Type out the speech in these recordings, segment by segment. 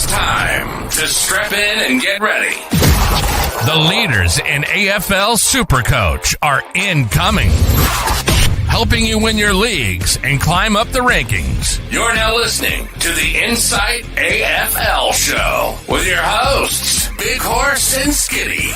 time to strap in and get ready. The leaders in AFL Supercoach are incoming, helping you win your leagues and climb up the rankings. You're now listening to the Insight AFL Show with your hosts, Big Horse and Skiddy.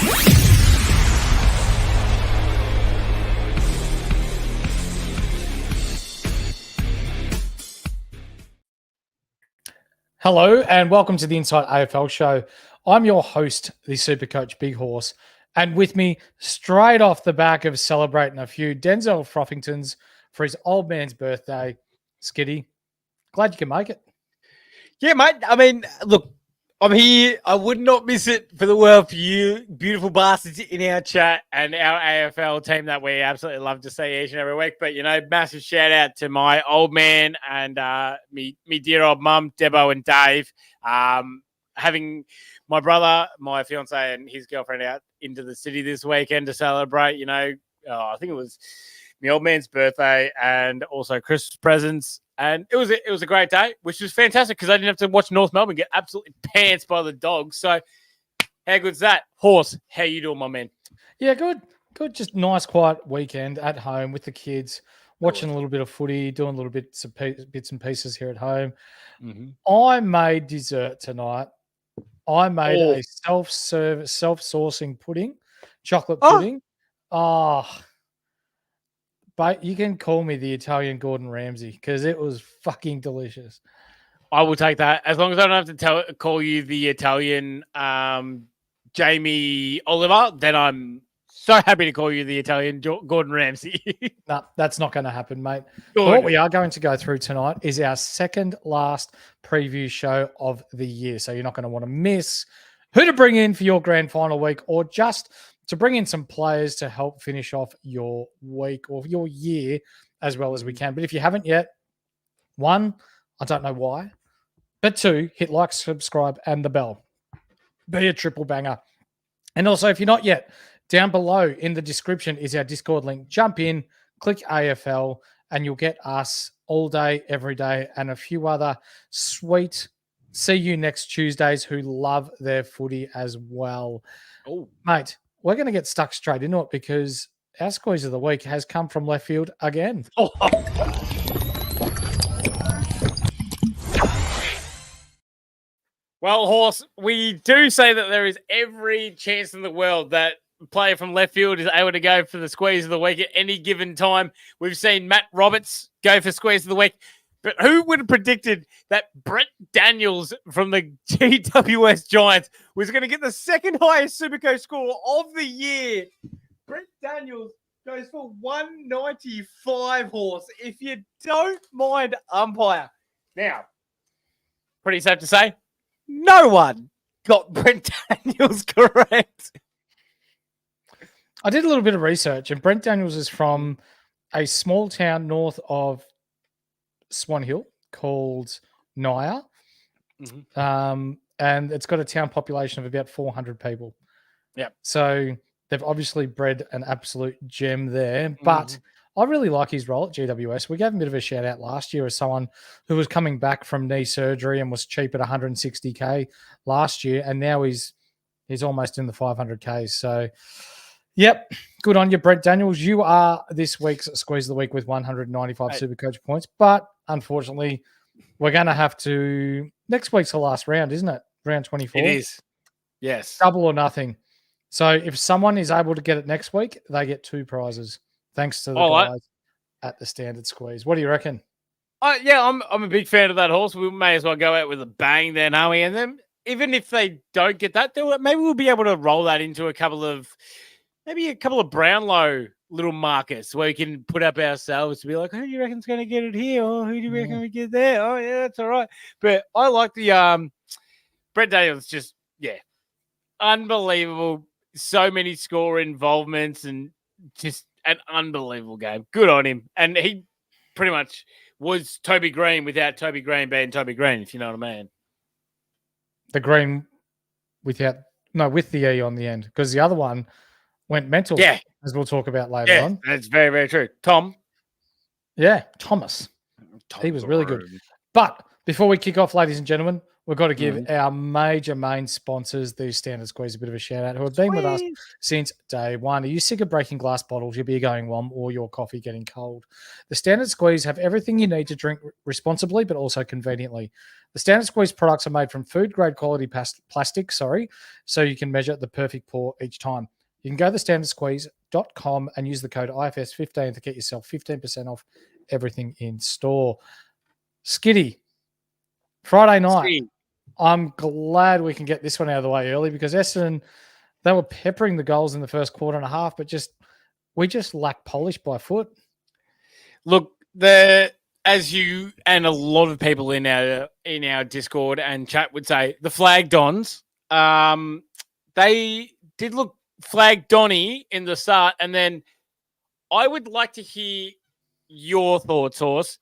Hello and welcome to the Insight AFL Show. I'm your host, the Supercoach Big Horse, and with me, straight off the back of celebrating a few Denzel Frothingtons for his old man's birthday, Skiddy. Glad you can make it. Yeah, mate. I mean, look, I'm here. I would not miss it for the world for you, beautiful bastards in our chat and our AFL team that we absolutely love to see each and every week. But, you know, massive shout out to my old man and me dear old mum, Debo and Dave, having my brother, my fiance and his girlfriend out into the city this weekend to celebrate, you know, I think it was my old man's birthday and also Christmas presents. And it was a great day, which was fantastic because I didn't have to watch North Melbourne get absolutely pants by the dogs. So how good's that? Horse, how you doing, my man? Yeah, good. Good. Just nice, quiet weekend at home with the kids, watching a little bit of footy, doing a little bits and pieces here at home. Mm-hmm. I made dessert tonight. I made a self-sourcing pudding, chocolate pudding. But you can call me the Italian Gordon Ramsay because it was fucking delicious. I will take that. As long as I don't have to call you the Italian Jamie Oliver, then I'm so happy to call you the Italian Gordon Ramsay. No, that's not going to happen, mate. Good. What we are going to go through tonight is our second last preview show of the year. So you're not going to want to miss who to bring in for your grand final week or just to bring in some players to help finish off your week or your year as well as we can. But if you haven't yet, one, I don't know why, but two, hit like, subscribe, and the bell. Be a triple banger. And also, if you're not yet, down below in the description is our Discord link. Jump in, click AFL, and you'll get us all day, every day, and a few other sweet see you next Tuesdays who love their footy as well. Oh, mate. We're going to get stuck straight into it because our squeeze of the week has come from left field again. Oh. Well, Horse, we do say that there is every chance in the world that a player from left field is able to go for the squeeze of the week at any given time. We've seen Matt Roberts go for squeeze of the week. But who would have predicted that Brent Daniels from the GWS Giants was going to get the second highest Supercoach score of the year? Brent Daniels goes for 195, Horse. If you don't mind umpire. Now, pretty safe to say, no one got Brent Daniels correct. I did a little bit of research, and Brent Daniels is from a small town north of Swan Hill called Naya. Mm-hmm. And it's got a town population of about 400 people. Yeah. So they've obviously bred an absolute gem there. But I really like his role at GWS. We gave him a bit of a shout out last year as someone who was coming back from knee surgery and was cheap at 160K last year. And now he's almost in the 500K. So, yep. Good on you, Brent Daniels. You are this week's Squeeze of the Week with 195 Supercoach points. But unfortunately, we're going to have to... Next week's the last round, isn't it? Round 24. It is. Yes. Double or nothing. So if someone is able to get it next week, they get two prizes. Thanks to the guys at the Standard Squeeze. What do you reckon? Yeah, I'm a big fan of that, Horse. We may as well go out with a bang then, aren't we? And then even if they don't get that, maybe we'll be able to roll that into a couple of Brownlow little markers where we can put up ourselves to be like, who do you reckon's going to get it here? Or who do you reckon we get there? Oh, yeah, that's all right. But I like the Brent Daniels, just, yeah, unbelievable. So many score involvements and just an unbelievable game. Good on him. And he pretty much was Toby Green without Toby Green being Toby Green, if you know what I mean. The Green with the E on the end, because the other one went mental, as we'll talk about later on. That's very, very true. Tom. Yeah, Thomas. He was really good. But Before we kick off, ladies and gentlemen, we've got to give our major main sponsors, the Standard Squeeze, a bit of a shout out, who have been with us since day one. Are you sick of breaking glass bottles, your beer going warm, or your coffee getting cold? The Standard Squeeze have everything you need to drink responsibly, but also conveniently. The Standard Squeeze products are made from food-grade quality plastic, so you can measure the perfect pour each time. You can go to thestandardsqueeze.com and use the code IFS15 to get yourself 15% off everything in store. Skiddy. Friday night. I'm glad we can get this one out of the way early because Essendon, they were peppering the goals in the first quarter and a half, but we just lack polish by foot. Look, as you and a lot of people in our Discord and chat would say, the flag Dons, they did look flag Donny in the start, and then I would like to hear your thoughts, Horse.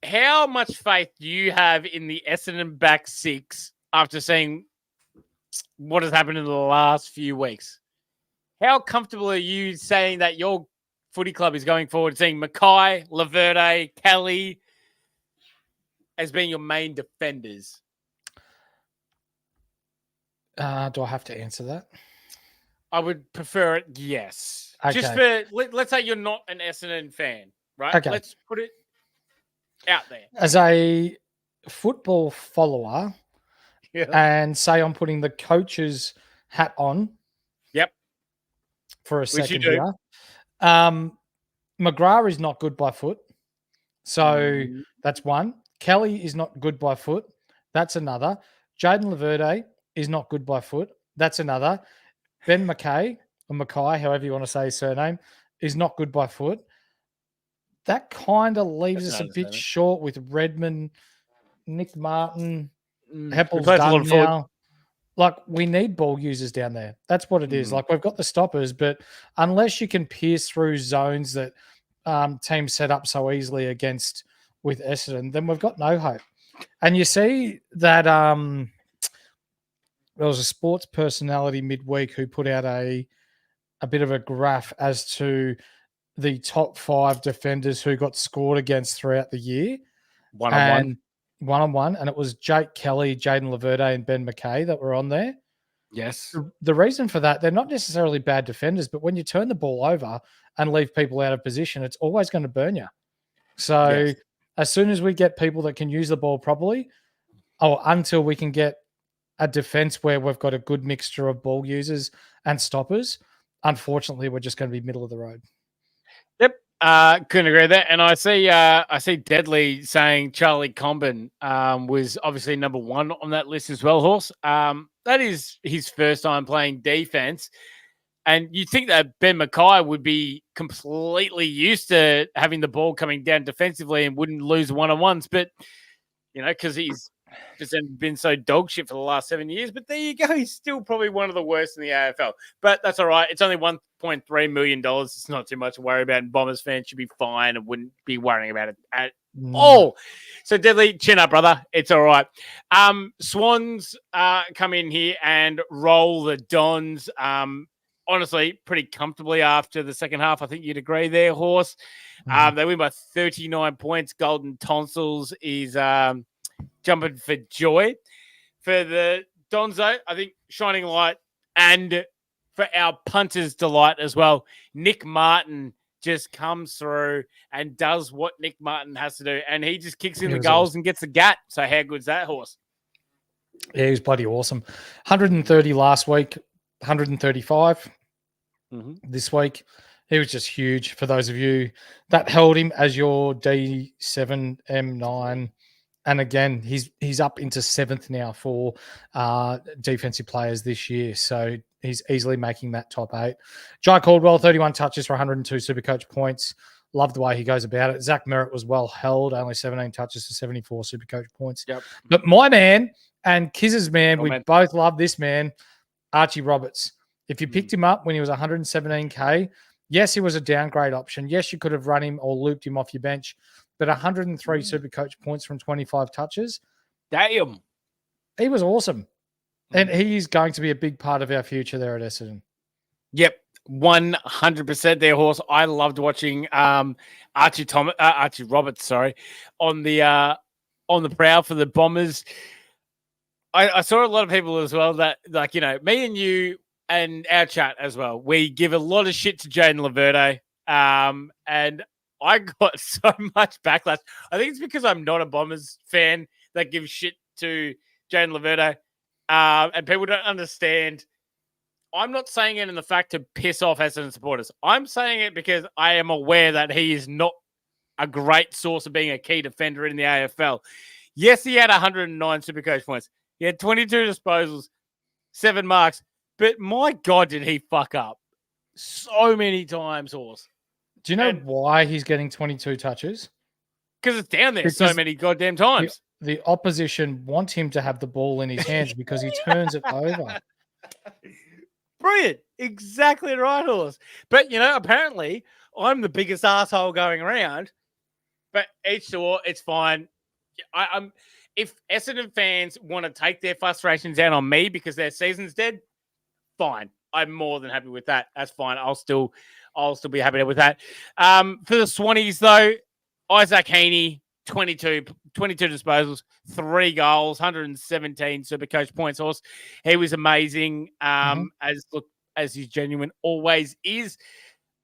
How much faith do you have in the Essendon back six after seeing what has happened in the last few weeks? How comfortable are you saying that your footy club is going forward, seeing Mackay, Laverde, Kelly as being your main defenders? Do I have to answer that? I would prefer it, yes. Okay. Just for, let's say you're not an Essendon fan, right? Okay. Let's put it out there. As a football follower, and say I'm putting the coach's hat on. Yep. For a second here. McGrath is not good by foot. So that's one. Kelly is not good by foot. That's another. Jaden Laverde is not good by foot. That's another. Ben Mackay, or Mackay, however you want to say his surname, is not good by foot. That kind of leaves us a bit short with Redmond, Nick Martin, Heppel's done now. Like, we need ball users down there. That's what it is. Like, we've got the stoppers, but unless you can pierce through zones that teams set up so easily against with Essendon, then we've got no hope. And you see that there was a sports personality midweek who put out a bit of a graph as to the top 5 defenders who got scored against throughout the year. One-on-one. And it was Jake Kelly, Jaden Laverde, and Ben Mackay that were on there. Yes. The reason for that, they're not necessarily bad defenders, but when you turn the ball over and leave people out of position, it's always going to burn you. So as soon as we get people that can use the ball properly, or until we can get a defense where we've got a good mixture of ball users and stoppers, unfortunately, we're just going to be middle of the road. Yep. Couldn't agree with that. And I see Deadly saying Charlie Comben was obviously number 1 on that list as well, Horse. That is his first time playing defense. And you'd think that Ben Mackay would be completely used to having the ball coming down defensively and wouldn't lose one-on-ones. But, because he's just been so dog shit for the last 7 years. But there you go. He's still probably one of the worst in the AFL. But that's all right. It's only $1.3 million. It's not too much to worry about. And Bombers fans should be fine and wouldn't be worrying about it at all. So, Deadly, chin up, brother. It's all right. Swans come in here and roll the Dons. Honestly, pretty comfortably after the second half. I think you'd agree there, Horse. They win by 39 points. Golden Tonsils is jumping for joy. For the Donzo, I think shining light, and for our punters' delight as well, Nick Martin just comes through and does what Nick Martin has to do, and he just kicks in the goals and gets the gat. So how good's that, Horse? Yeah, he was bloody awesome. 130 last week, 135 this week. He was just huge for those of you that held him as your D7, M9. And again, he's up into 7th now for defensive players this year. So he's easily making that top 8. Jai Caldwell, 31 touches for 102 Supercoach points. Love the way he goes about it. Zach Merritt was well held, only 17 touches for 74 Supercoach points. Yep. But my man and Kiz's man, we both love this man, Archie Roberts. If you picked him up when he was 117K, yes, he was a downgrade option. Yes, you could have run him or looped him off your bench. But 103 Supercoach points from 25 touches. Damn. He was awesome. And he's going to be a big part of our future there at Essendon. Yep. 100% there, Horse. I loved watching Archie Roberts, on the on the prowl for the Bombers. I saw a lot of people as well that, like, you know, me and you and our chat as well, we give a lot of shit to Jaden Laverde. And I got so much backlash. I think it's because I'm not a Bombers fan that gives shit to Jaden Laverde. And people don't understand. I'm not saying it in the fact to piss off Essendon supporters. I'm saying it because I am aware that he is not a great source of being a key defender in the AFL. Yes, he had 109 Supercoach points. He had 22 disposals, 7 marks. But my God, did he fuck up so many times, Horse. Do you know why he's getting 22 touches? Because it's down there so many goddamn times. The opposition want him to have the ball in his hands because he turns it over. Brilliant. Exactly right, Horse. But, you know, apparently I'm the biggest asshole going around. But each to all, it's fine. I'm if Essendon fans want to take their frustrations out on me because their season's dead, fine. I'm more than happy with that. That's fine. I'll still be happy with that. For the Swannies, though, Isaac Heaney, 22 disposals, 3 goals, 117 Supercoach points. Horse, he was amazing. As he's genuine always is.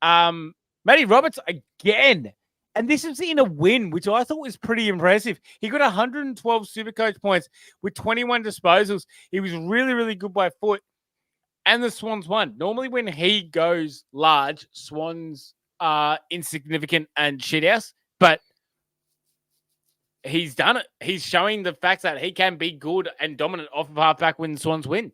Matty Roberts again. And this is in a win, which I thought was pretty impressive. He got 112 Supercoach points with 21 disposals. He was really, really good by foot. And the Swans won. Normally when he goes large, Swans are insignificant and shithouse. But he's done it. He's showing the fact that he can be good and dominant off of halfback when the Swans win.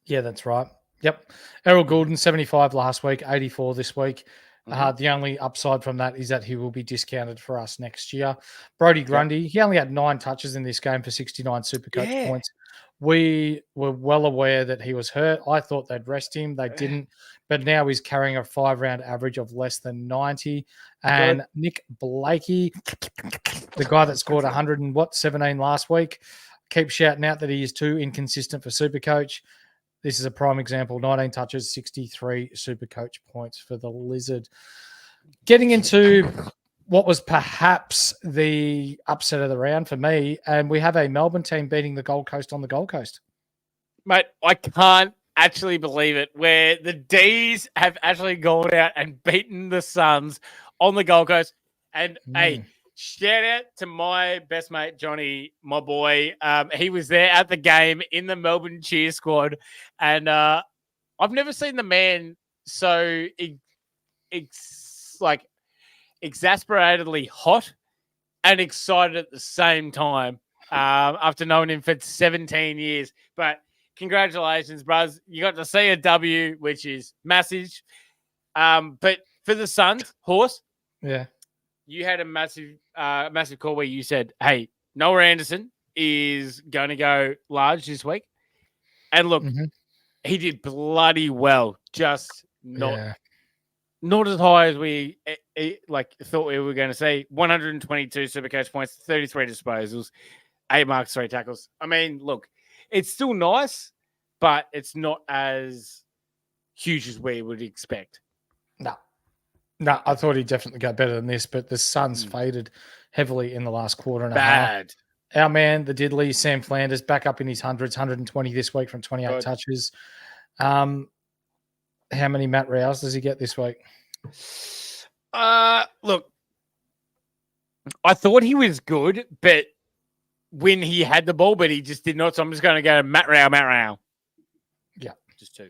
Yeah, that's right. Yep. Errol Goulden, 75 last week, 84 this week. The only upside from that is that he will be discounted for us next year. Brody Grundy, he only had 9 touches in this game for 69 Supercoach points. We were well aware that he was hurt. I thought they'd rest him. They didn't. But now he's carrying a 5-round average of less than 90. And Nick Blakey, the guy that scored 117 last week, keeps shouting out that he is too inconsistent for Supercoach. This is a prime example. 19 touches, 63 Supercoach points for the Lizard. Getting into what was perhaps the upset of the round for me, and we have a Melbourne team beating the Gold Coast on the Gold Coast. Mate, I can't actually believe it, where the D's have actually gone out and beaten the Suns on the Gold Coast. And, hey, shout out to my best mate, Johnny, my boy. He was there at the game in the Melbourne cheer squad. And I've never seen the man so exasperatedly hot and excited at the same time after knowing him for 17 years. But congratulations, bros. You got to see a W, which is massive. But for the Suns, Horse, you had a massive call where you said, hey, Noah Anderson is going to go large this week. And look, he did bloody well, just not as high as we thought we were going to see. 122 Supercoach points, 33 disposals, 8 marks, 3 tackles. I mean, look, it's still nice, but it's not as huge as we would expect. No, I thought he'd definitely go better than this, but the Suns faded heavily in the last quarter and a half. Our man, the diddly, Sam Flanders, back up in his hundreds, 120 this week from 28 touches. How many Matt Rouse does he get this week? Look, I thought he was good, but when he had the ball, but he just did not. So I'm just going to go Matt Rao. Yeah, just two.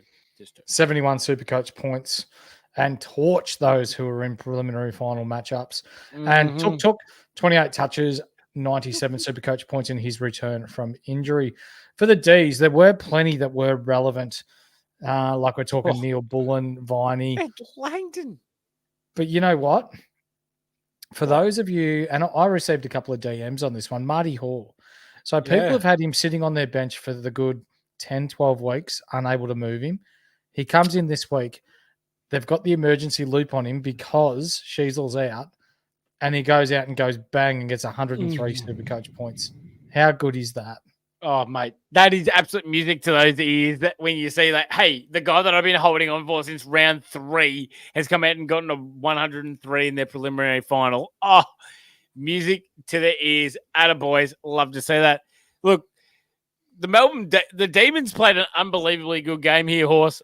71 Supercoach points and torch those who were in preliminary final matchups. And took 28 touches, 97 Supercoach points in his return from injury. For the Ds, there were plenty that were relevant. Like we're talking Neil Bullen, Viney. Langdon. But you know what? For those of you, and I received a couple of DMs on this one, Marty Hall. So people have had him sitting on their bench for the good 10, 12 weeks, unable to move him. He comes in this week. They've got the emergency loop on him because Sheasel's out, and he goes out and goes bang and gets 103 Supercoach points. How good is that? Oh, mate, that is absolute music to those ears. That when you see that, hey, the guy that I've been holding on for since round 3 has come out and gotten a 103 in their preliminary final. Oh, Music to the ears. Attaboys. Love to see that. Look, the Demons played an unbelievably good game here, Horse.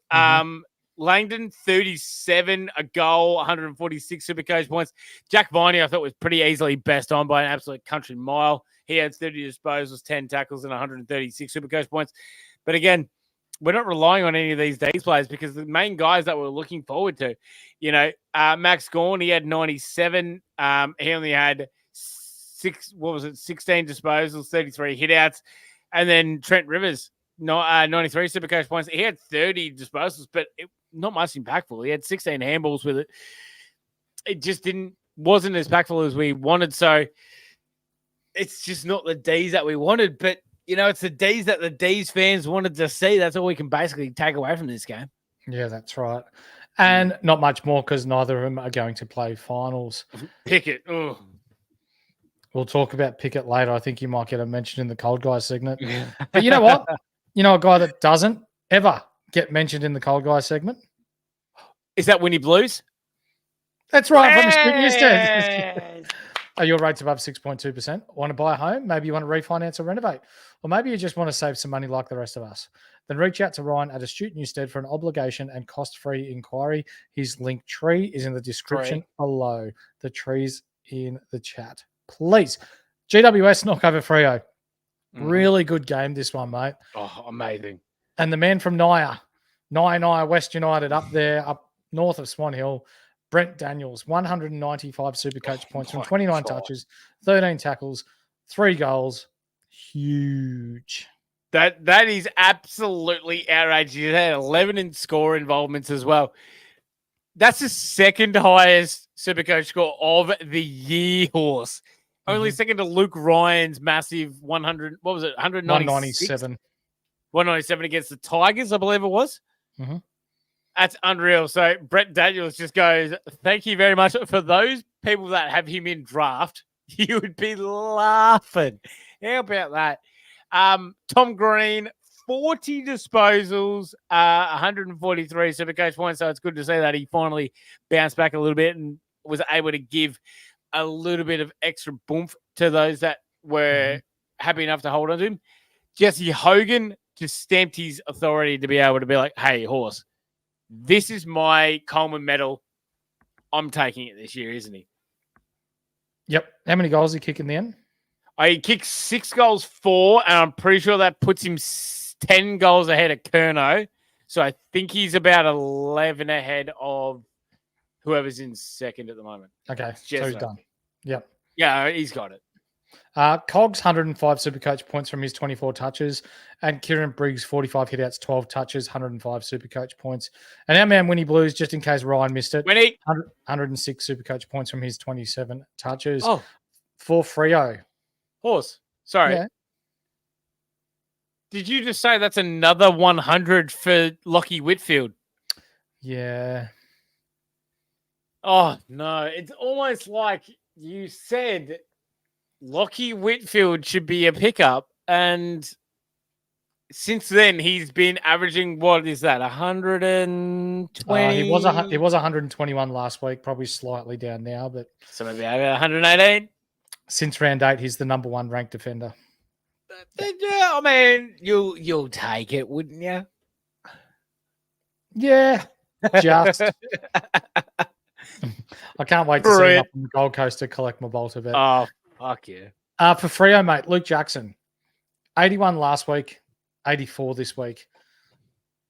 Langdon, 37, a goal, 146 Supercoach points. Jack Viney, I thought, was pretty easily best on by an absolute country mile. He had 30 disposals, 10 tackles, and 136 Supercoach points. But again, we're not relying on any of these D's players because the main guys that we're looking forward to, Max Gawn, he had 97. He only had 16 disposals, 33 hitouts. And then Trent Rivers, 93 Supercoach points. He had 30 disposals, but not much impactful. He had 16 handballs with it. It just wasn't as impactful as we wanted. So it's just not the D's that we wanted. But, it's the D's that the D's fans wanted to see. That's all we can basically take away from this game. Yeah, that's right. And not much more because neither of them are going to play finals. Pickett. Ugh. We'll talk about Pickett later. I think you might get a mention in the Cold Guys segment. But you know what? A guy that doesn't ever get mentioned in the Cold Guys segment? Is that Winnie Blues? That's right. From the Street Newstead. Are your rates above 6.2%? Want to buy a home? Maybe you want to refinance or renovate? Or maybe you just want to save some money like the rest of us. Then reach out to Ryan at Astute Newstead for an obligation and cost-free inquiry. His link tree is in the description below. The tree's in the chat. Please. GWS knock over Freo. Really good game, this one, mate. Oh, amazing. And the man from Naya West United up there, up north of Swan Hill, Brent Daniels, 195 Supercoach points from 29 touches, 13 tackles, 3 goals. Huge. That is absolutely outrageous. He had 11 in score involvements as well. That's the second highest Supercoach score of the year, Horse. Only second to Luke Ryan's massive 100. What was it? 197. 197 against the Tigers, I believe it was. That's unreal. So Brett Daniels just goes, thank you very much. For those people that have him in draft, you would be laughing. How about that? Tom Green, 40 disposals, 143 Supercoach points. So it's good to see that he finally bounced back a little bit and was able to give a little bit of extra boomph to those that were happy enough to hold on to him. Jesse Hogan just stamped his authority to be able to be like, hey, Horse, this is my Coleman medal. I'm taking it this year, isn't he? Yep. How many goals did he kick in the end? He kicked 6 goals, 4, and I'm pretty sure that puts him 10 goals ahead of Curnow. So I think he's about 11 ahead of whoever's in second at the moment. Okay, so he's done. Yep. Yeah, he's got it. Cogs, 105 Supercoach points from his 24 touches. And Kieran Briggs, 45 hitouts, 12 touches, 105 Supercoach points. And our man, Winnie Blues, just in case Ryan missed it, 106 Supercoach points from his 27 touches for Freo. Horse, sorry. Yeah. Did you just say that's another 100 for Lockie Whitfield? Yeah. Oh, no. It's almost like you said Lockie Whitfield should be a pickup. And since then, he's been averaging, what is that, 120? He was 121 last week, probably slightly down now. But so maybe 118? Since round 8, he's the number 1 ranked defender. Yeah, I mean, you'll take it, wouldn't you? Yeah, just. I can't wait to see him up on the Gold Coast to collect my Bolter bet. Oh, fuck yeah. For Freo, mate, Luke Jackson, 81 last week, 84 this week.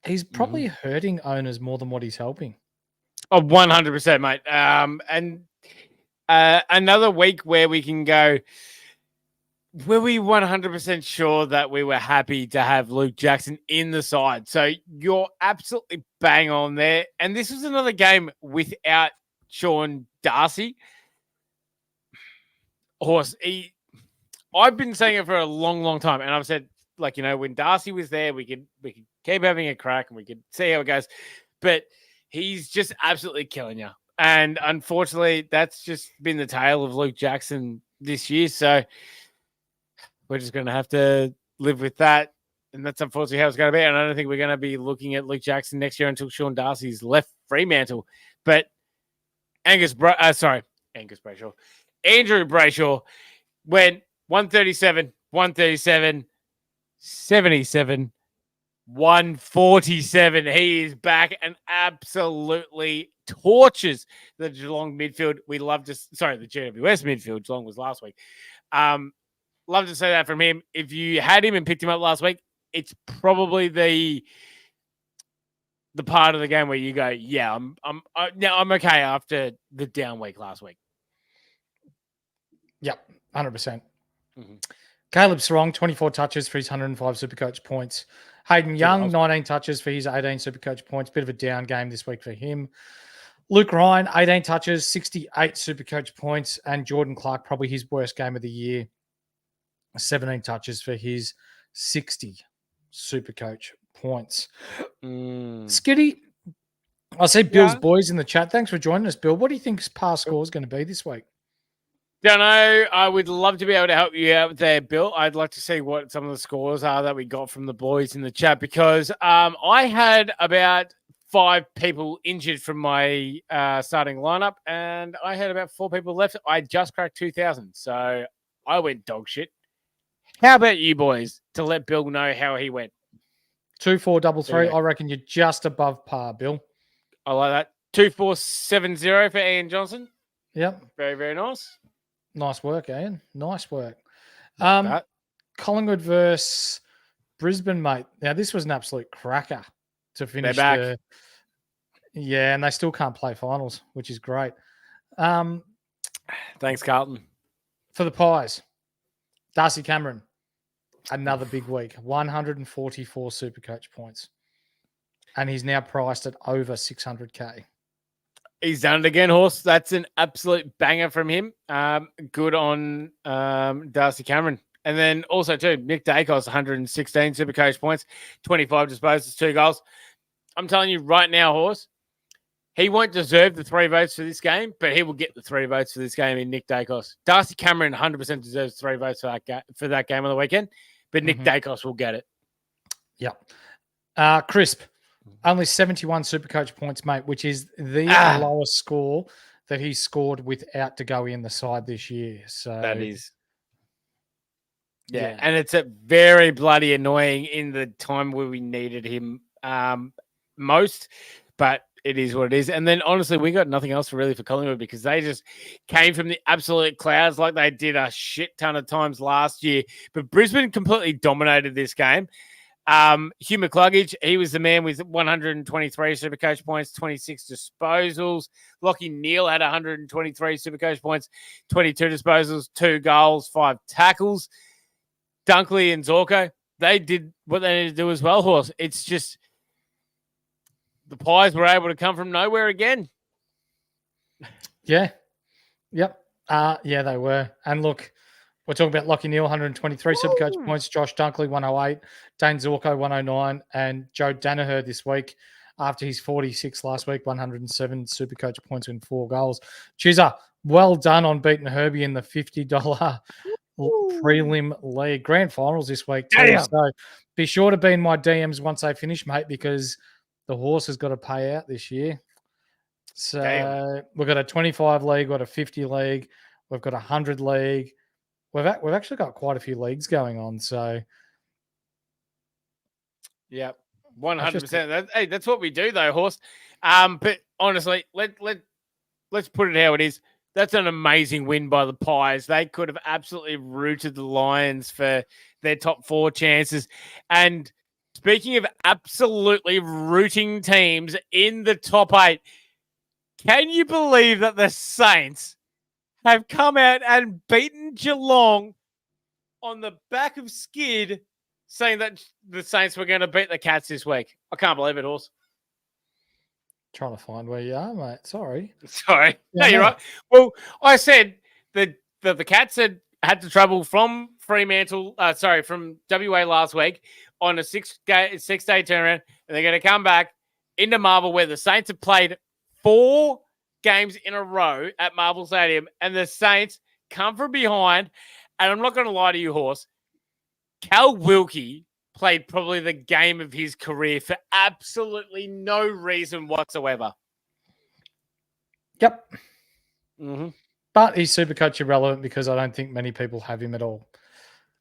He's probably hurting owners more than what he's helping. Oh, 100%, mate. And another week where we can go, were we 100% sure that we were happy to have Luke Jackson in the side? So you're absolutely bang on there. And this was another game without Sean Darcy. Horse, I've been saying it for a long, long time. And I've said, like, when Darcy was there, we could keep having a crack and we could see how it goes. But he's just absolutely killing you. And unfortunately, that's just been the tale of Luke Jackson this year. So we're just going to have to live with that. And that's unfortunately how it's going to be. And I don't think we're going to be looking at Luke Jackson next year until Sean Darcy's left Fremantle. But Angus Brayshaw. Andrew Brayshaw went 137, 137, 77, 147. He is back and absolutely torches the Geelong midfield. We love to, the GWS midfield. Geelong was last week. Love to say that from him. If you had him and picked him up last week, it's probably the part of the game where you go, yeah, I'm okay after the down week last week. Yep, 100%. Caleb Sarong, 24 touches for his 105 Supercoach points. Hayden Young, 19 touches for his 18 Supercoach points. Bit of a down game this week for him. Luke Ryan, 18 touches, 68 Supercoach points. And Jordan Clark, probably his worst game of the year, 17 touches for his 60 Supercoach points. Skiddy, I see Bill's boys in the chat. Thanks for joining us, Bill. What do you think's past score is going to be this week? Don't know. I would love to be able to help you out there, Bill. I'd like to see what some of the scores are that we got from the boys in the chat because I had about 5 people injured from my starting lineup and I had about 4 people left. I just cracked 2,000, so I went dog shit. How about you boys to let Bill know how he went? 2-4-3-3. I reckon you're just above par, Bill. I like that. 2-4-7-0 for Ian Johnson. Yep. Very, very nice. Nice work, Ian. Nice work. Collingwood versus Brisbane, mate. Now, this was an absolute cracker to finish. They're back. And they still can't play finals, which is great. Thanks, Carlton. For the Pies, Darcy Cameron, another big week. 144 Supercoach points. And he's now priced at over 600K. He's done it again, Horse. That's an absolute banger from him. Good on Darcy Cameron. And then also, too, Nick Dacos, 116 Supercoach points, 25 disposals, 2 goals. I'm telling you right now, Horse, he won't deserve the 3 votes for this game, but he will get the 3 votes for this game in Nick Dacos. Darcy Cameron 100% deserves 3 votes for that game on the weekend, but Nick Dacos will get it. Yep. Crisp. Only 71 Supercoach points, mate, which is the lowest score that he scored without De Goey in the side this year. So that is. Yeah, and it's a very bloody annoying in the time where we needed him most, but it is what it is. And then, honestly, we got nothing else really for Collingwood because they just came from the absolute clouds like they did a shit ton of times last year. But Brisbane completely dominated this game. Hugh McCluggage, he was the man with 123 Supercoach points, 26 disposals. Lachie Neale had 123 Supercoach points, 22 disposals, 2 goals, 5 tackles. Dunkley and Zorko, they did what they needed to do as well, Horse. It's just the Pies were able to come from nowhere again. Yeah. Yep. They were. And look, we're talking about Lachie Neale, 123 Supercoach points, Josh Dunkley, 108, Dane Zorko, 109, and Joe Danaher this week, after his 46 last week, 107 Supercoach points and 4 goals. Chizza, well done on beating Herbie in the $50 prelim league. Grand finals this week, too. So be sure to be in my DMs once they finish, mate, because the Horse has got to pay out this year. So we've got a 25 league, we've got a 50 league, we've got a 100 league. We've actually got quite a few leagues going on, so yeah, 100%. Hey, that's what we do, though, Horse. But honestly, let's put it how it is. That's an amazing win by the Pies. They could have absolutely rooted the Lions for their top 4 chances. And speaking of absolutely rooting teams in the top 8, can you believe that the Saints have come out and beaten Geelong on the back of Skid, saying that the Saints were going to beat the Cats this week? I can't believe it, Horse. Trying to find where you are, mate. Sorry. No, you're right. Well, I said that the Cats had to travel from Fremantle, from WA last week on a 6-day turnaround, and they're going to come back into Marvel where the Saints have played 4 games in a row at Marvel Stadium, and the Saints come from behind. And I'm not going to lie to you, Horse. Cal Wilkie played probably the game of his career for absolutely no reason whatsoever. Yep. But he's Supercoach irrelevant because I don't think many people have him at all.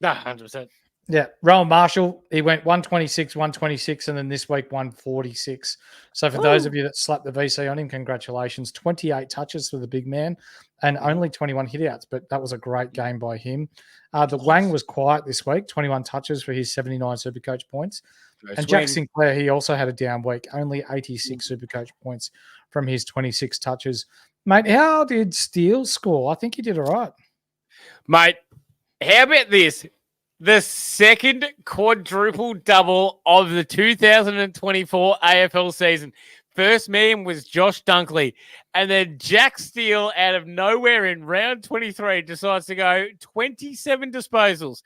No, 100%. Yeah, Rowan Marshall, he went 126, 126, and then this week 146. So for those of you that slapped the VC on him, congratulations. 28 touches for the big man and only 21 hitouts, but that was a great game by him. The Wang was quiet this week, 21 touches for his 79 Supercoach points. And Jack Sinclair, he also had a down week, only 86 Supercoach points from his 26 touches. Mate, how did Steele score? I think he did all right. Mate, how about this? The second quadruple double of the 2024 AFL season. First man was Josh Dunkley. And then Jack Steele, out of nowhere in round 23, decides to go 27 disposals,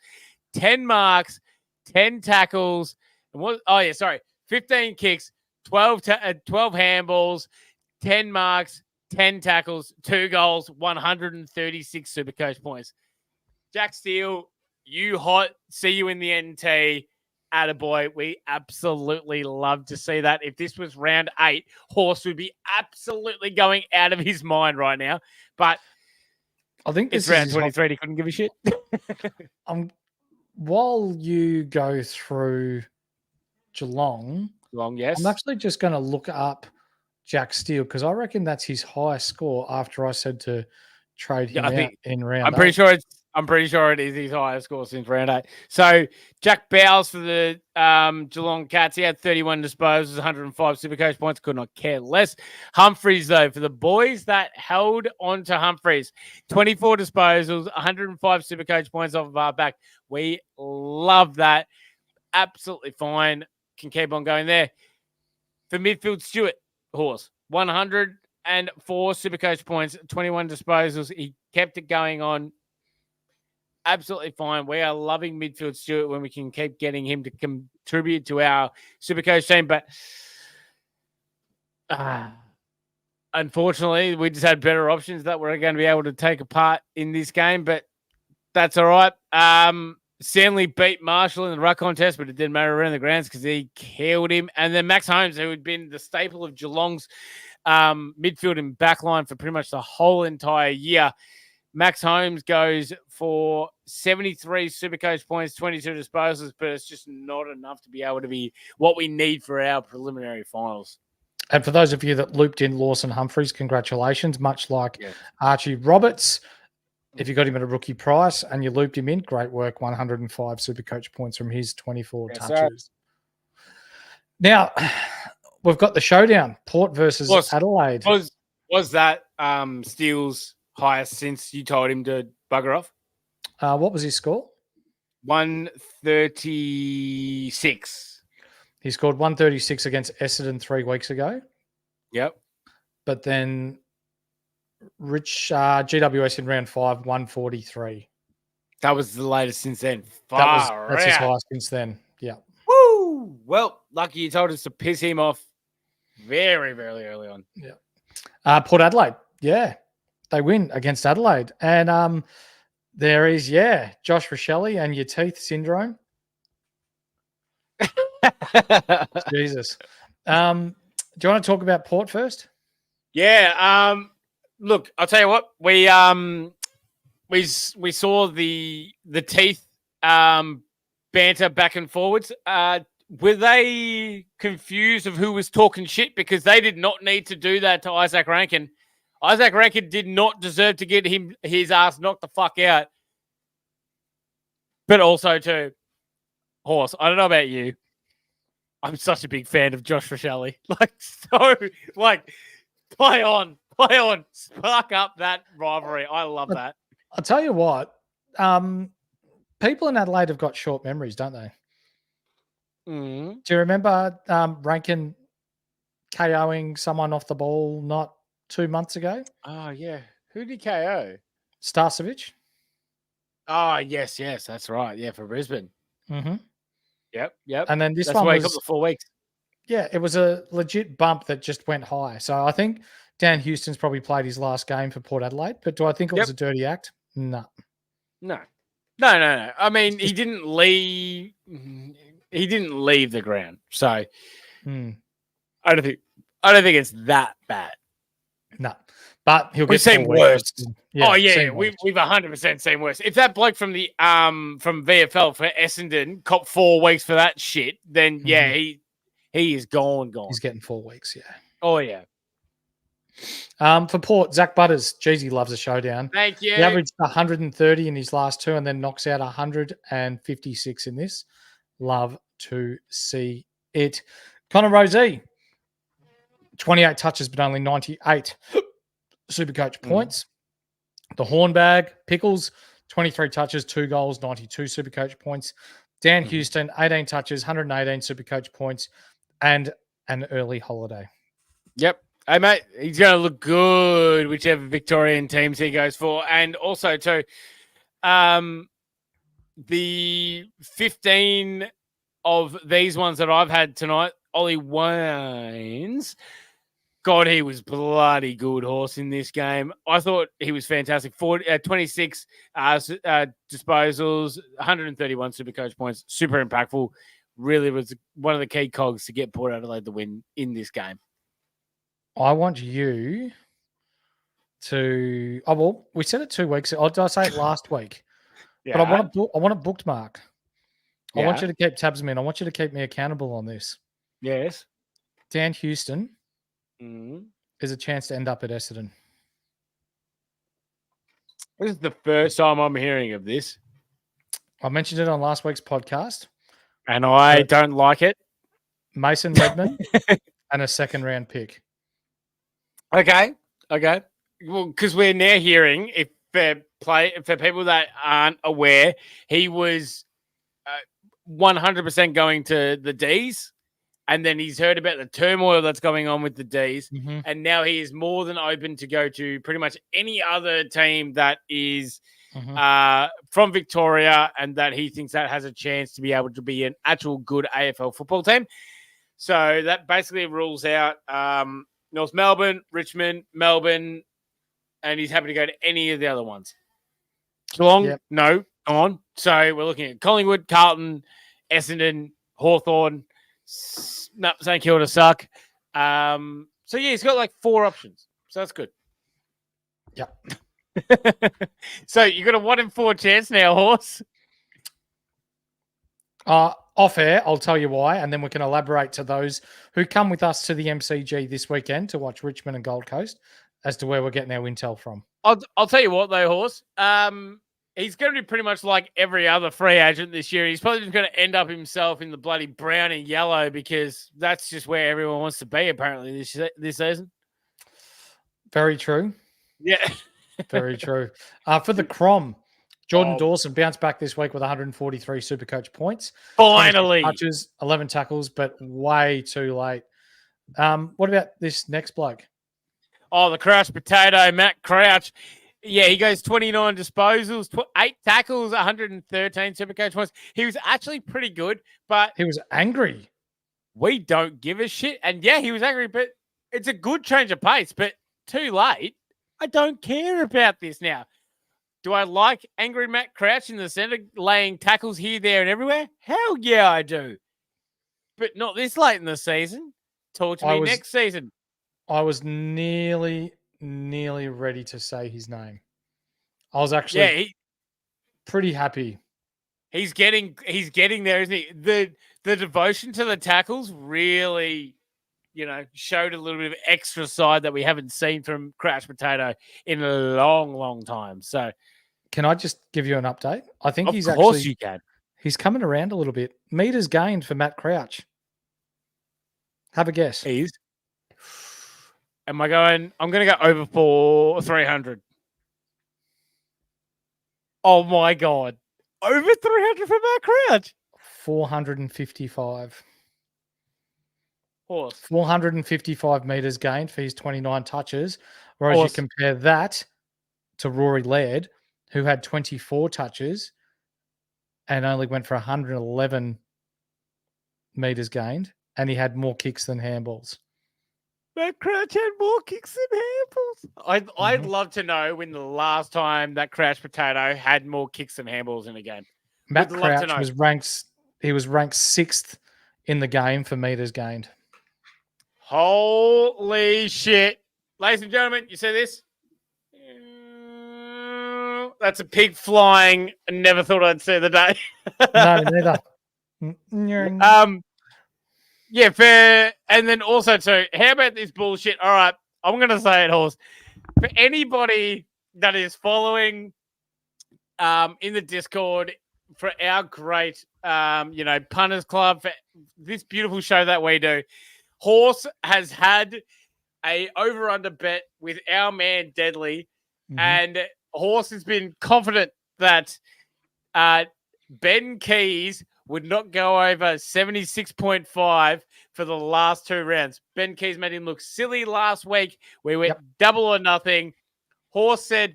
10 marks, 10 tackles. 15 kicks, 12 handballs, 10 marks, 10 tackles, 2 goals, 136 Supercoach points. Jack Steele, you hot. See you in the NT. Attaboy. We absolutely love to see that. If this was round 8, Horse would be absolutely going out of his mind right now. But I think it's round 23. He couldn't give a shit. While you go through Geelong, yes. I'm actually just going to look up Jack Steele because I reckon that's his highest score after I said to trade him out in round 8. I'm pretty sure it is his highest score since round 8. So Jack Bowles for the Geelong Cats, he had 31 disposals, 105 Supercoach points. Could not care less. Humphreys, though, for the boys that held on to Humphreys, 24 disposals, 105 Supercoach points off of our back. We love that. Absolutely fine. Can keep on going there. For midfield, Stewart, Horse, 104 Supercoach points, 21 disposals. He kept it going on. Absolutely fine. We are loving midfield Stewart when we can keep getting him to contribute to our Supercoach team. But unfortunately, we just had better options that we're going to be able to take apart in this game. But that's all right. Stanley beat Marshall in the ruck contest, but it didn't matter around the grounds because he killed him. And then Max Holmes, who had been the staple of Geelong's midfield and backline for pretty much the whole entire year. Max Holmes goes for 73 Supercoach points, 22 disposals, but it's just not enough to be able to be what we need for our preliminary finals. And for those of you that looped in Lawson Humphreys, congratulations. Much like Archie Roberts, if you got him at a rookie price and you looped him in, great work, 105 Supercoach points from his 24 touches. Sir. Now, we've got the showdown, Port versus Adelaide. Was that Steele's highest since you told him to bugger off? What was his score? 136. He scored 136 against Essendon 3 weeks ago. Yep. But then Rich GWS in round 5, 143. That was the latest since then. That's his highest since then. Yeah. Woo! Well, lucky you told us to piss him off very, very early on. Yeah. Port Adelaide. Yeah. They win against Adelaide. And there is, Josh Rochelle and your teeth syndrome. Jesus. Do you want to talk about Port first? Yeah. Look, I'll tell you what. We saw the teeth banter back and forwards. Were they confused of who was talking shit? Because they did not need to do that to Isaac Rankin. Isaac Rankin did not deserve to get his ass knocked the fuck out. But also to Horse. I don't know about you. I'm such a big fan of Josh Rochelle. Play on, spark up that rivalry. I love that. I'll tell you what, people in Adelaide have got short memories, don't they? Mm-hmm. Do you remember Rankin KOing someone off the ball not 2 months ago? Oh, yeah. Who did he KO? Starcevic. Oh, yes, that's right. Yeah, for Brisbane. Mm-hmm. Yep. And then that's one was... That's 4 weeks. Yeah, it was a legit bump that just went high. So I think Dan Houston's probably played his last game for Port Adelaide, but do I think it was a dirty act? No. I mean, he didn't leave the ground. So I don't think it's that bad. No. But he'll We've get seen 4 weeks. worse. Yeah, Oh yeah, seen we've worse. 100% seen worse. If that bloke from the from VFL for Essendon copped 4 weeks for that shit, then yeah, he is gone. He's getting 4 weeks. Yeah. Oh yeah. For Port, Zach Butters, geez, he loves a showdown. Thank you. He averaged 130 in his last 2 and then knocks out 156 in this. Love to see it. Connor Rosey, 28 touches, but only 98 Supercoach points. The Hornbag, Pickles, 23 touches, 2 goals, 92 Supercoach points. Dan Houston, 18 touches, 118 Supercoach points, and an early holiday. Yep. Hey, mate, he's going to look good, whichever Victorian teams he goes for. And also, too, the 15 of these ones that I've had tonight, Ollie Waynes, God, he was bloody good horse in this game. I thought he was fantastic. 26 disposals, 131 Supercoach points, super impactful. Really was one of the key cogs to get Port Adelaide the win in this game. I want you to. Oh well, we said it 2 weeks. Or did I say it last week? Yeah. But I want it booked, Mark. I want Yeah. you to keep tabs of me. I want you to keep me accountable on this. Yes. Dan Houston Mm-hmm. is a chance to end up at Essendon. This is the first time I'm hearing of this, I mentioned it on last week's podcast. and I don't like it. Mason Redman and a second round pick. Okay. Well, because we're now hearing, if for people that aren't aware, he was 100% going to the D's, and then he's heard about the turmoil that's going on with the D's, and now he is more than open to go to pretty much any other team that is from Victoria, and that he thinks that has a chance to be able to be an actual good AFL football team. So that basically rules out North Melbourne, Richmond, Melbourne, and he's happy to go to any of the other ones. Geelong, no, gone. So we're looking at Collingwood, Carlton, Essendon, Hawthorn, St Kilda suck. So yeah, he's got like 4 options. So that's good. Yep. So you got a 1 in 4 chance now, Horse. Off air, I'll tell you why, and then we can elaborate to those who come with us to the MCG this weekend to watch Richmond and Gold Coast as to where we're getting our intel from. I'll tell you what, though, Horse. He's going to be pretty much like every other free agent this year. He's probably just going to end up himself in the bloody brown and yellow because that's just where everyone wants to be, apparently, this season. Very true. Yeah. Very true. For the Crom, Jordan Dawson bounced back this week with 143 Supercoach points. Finally. Touches, 11 tackles, but way too late. What about this next bloke? Oh, the Crouch Potato, Matt Crouch. Yeah, he goes 29 disposals, 8 tackles, 113 Supercoach points. He was actually pretty good, but he was angry. We don't give a shit. And yeah, he was angry, but it's a good change of pace, but too late. I don't care about this now. Do I like angry Matt Crouch in the centre, laying tackles here, there, and everywhere? Hell yeah, I do. But not this late in the season. Talk to me next season. I was nearly ready to say his name. I was actually pretty happy. He's getting there, isn't he? The devotion to the tackles really, showed a little bit of extra side that we haven't seen from Crouch Potato in a long, long time. So, can I just give you an update? I think of course you can. He's coming around a little bit. Meters gained for Matt Crouch. Have a guess. I'm going to go over for 300. Oh my God. Over 300 for Matt Crouch. 455. Horse. 455 meters gained for his 29 touches. Whereas you compare that to Rory Laird, who had 24 touches and only went for 111 meters gained, and he had more kicks than handballs. Matt Crouch had more kicks than handballs. I'd love to know when the last time that Crouch Potato had more kicks than handballs in a game. Matt Crouch was ranked 6th in the game for meters gained. Holy shit. Ladies and gentlemen, you see this? that's a pig flying. I never thought I'd see the day. No, neither. Yeah, fair. And then also, too, how about this bullshit? All right, I'm going to say it, Horse. For anybody that is following in the Discord for our great, punters club, for this beautiful show that we do, Horse has had a over-under bet with our man Deadly, and Horse has been confident that Ben Keys would not go over 76.5 for the last 2 rounds. Ben Keys made him look silly last week. We went double or nothing. Horse said,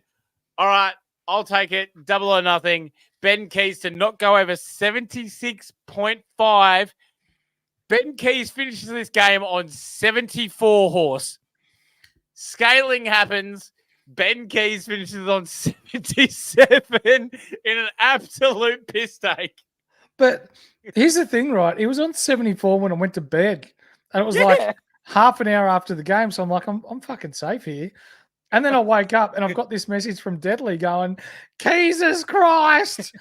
all right, I'll take it. Double or nothing. Ben Keys to not go over 76.5. Ben Keys finishes this game on 74, Horse. Scaling happens. Ben Keys finishes on 77 in an absolute piss take. But here's the thing, right? He was on 74 when I went to bed. And it was like half an hour after the game. So I'm like, I'm fucking safe here. And then I wake up and I've got this message from Deadly going, Jesus Christ.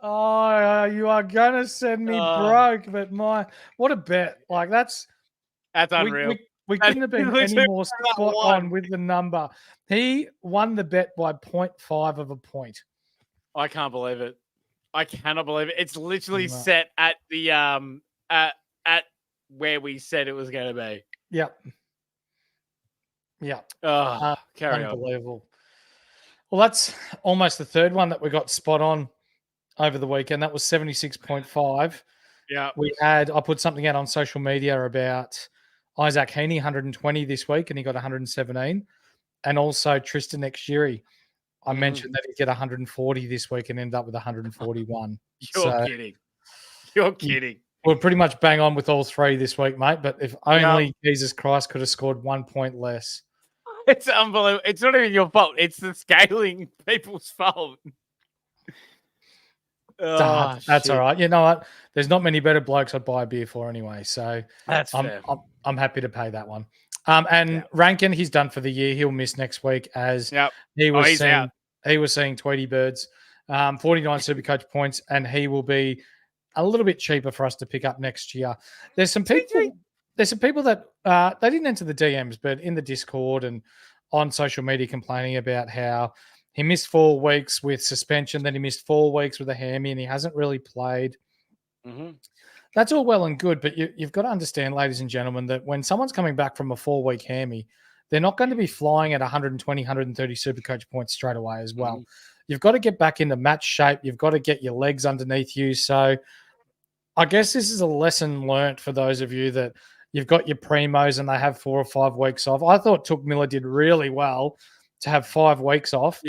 Oh, you are going to send me broke. But what a bet. Like, that's unreal. We couldn't have been any more spot on with the number. He won the bet by 0.5 of a point. I can't believe it. I cannot believe it. It's literally set at the at where we said it was going to be. Yep. Yeah. Carry on. Unbelievable. Well, that's almost the third one that we got spot on over the weekend. That was 76.5. Yeah. I put something out on social media about Isaac Heaney, 120 this week, and he got 117. And also Tristan Xshiri. I mentioned that he'd get 140 this week and ended up with 141. You're kidding. We're pretty much bang on with all 3 this week, mate. But if only Jesus Christ could have scored 1 point less. It's unbelievable. It's not even your fault. It's the scaling people's fault. That's all right. You know what? There's not many better blokes I'd buy a beer for anyway. So that's fair. I'm happy to pay that one. Rankin, he's done for the year. He'll miss next week as he was seeing Tweety Birds, 49 Supercoach points, and he will be a little bit cheaper for us to pick up next year. There's some people that they didn't enter the DMs, but in the Discord and on social media complaining about how he missed 4 weeks with suspension, then he missed 4 weeks with a hammy, and he hasn't really played. That's all well and good, but you've got to understand, ladies and gentlemen, that when someone's coming back from a 4-week hammy, they're not going to be flying at 120, 130 Supercoach points straight away as well. You've got to get back into match shape. You've got to get your legs underneath you. So I guess this is a lesson learnt for those of you that you've got your primos and they have 4 or 5 weeks off. I thought Took Miller did really well to have 5 weeks off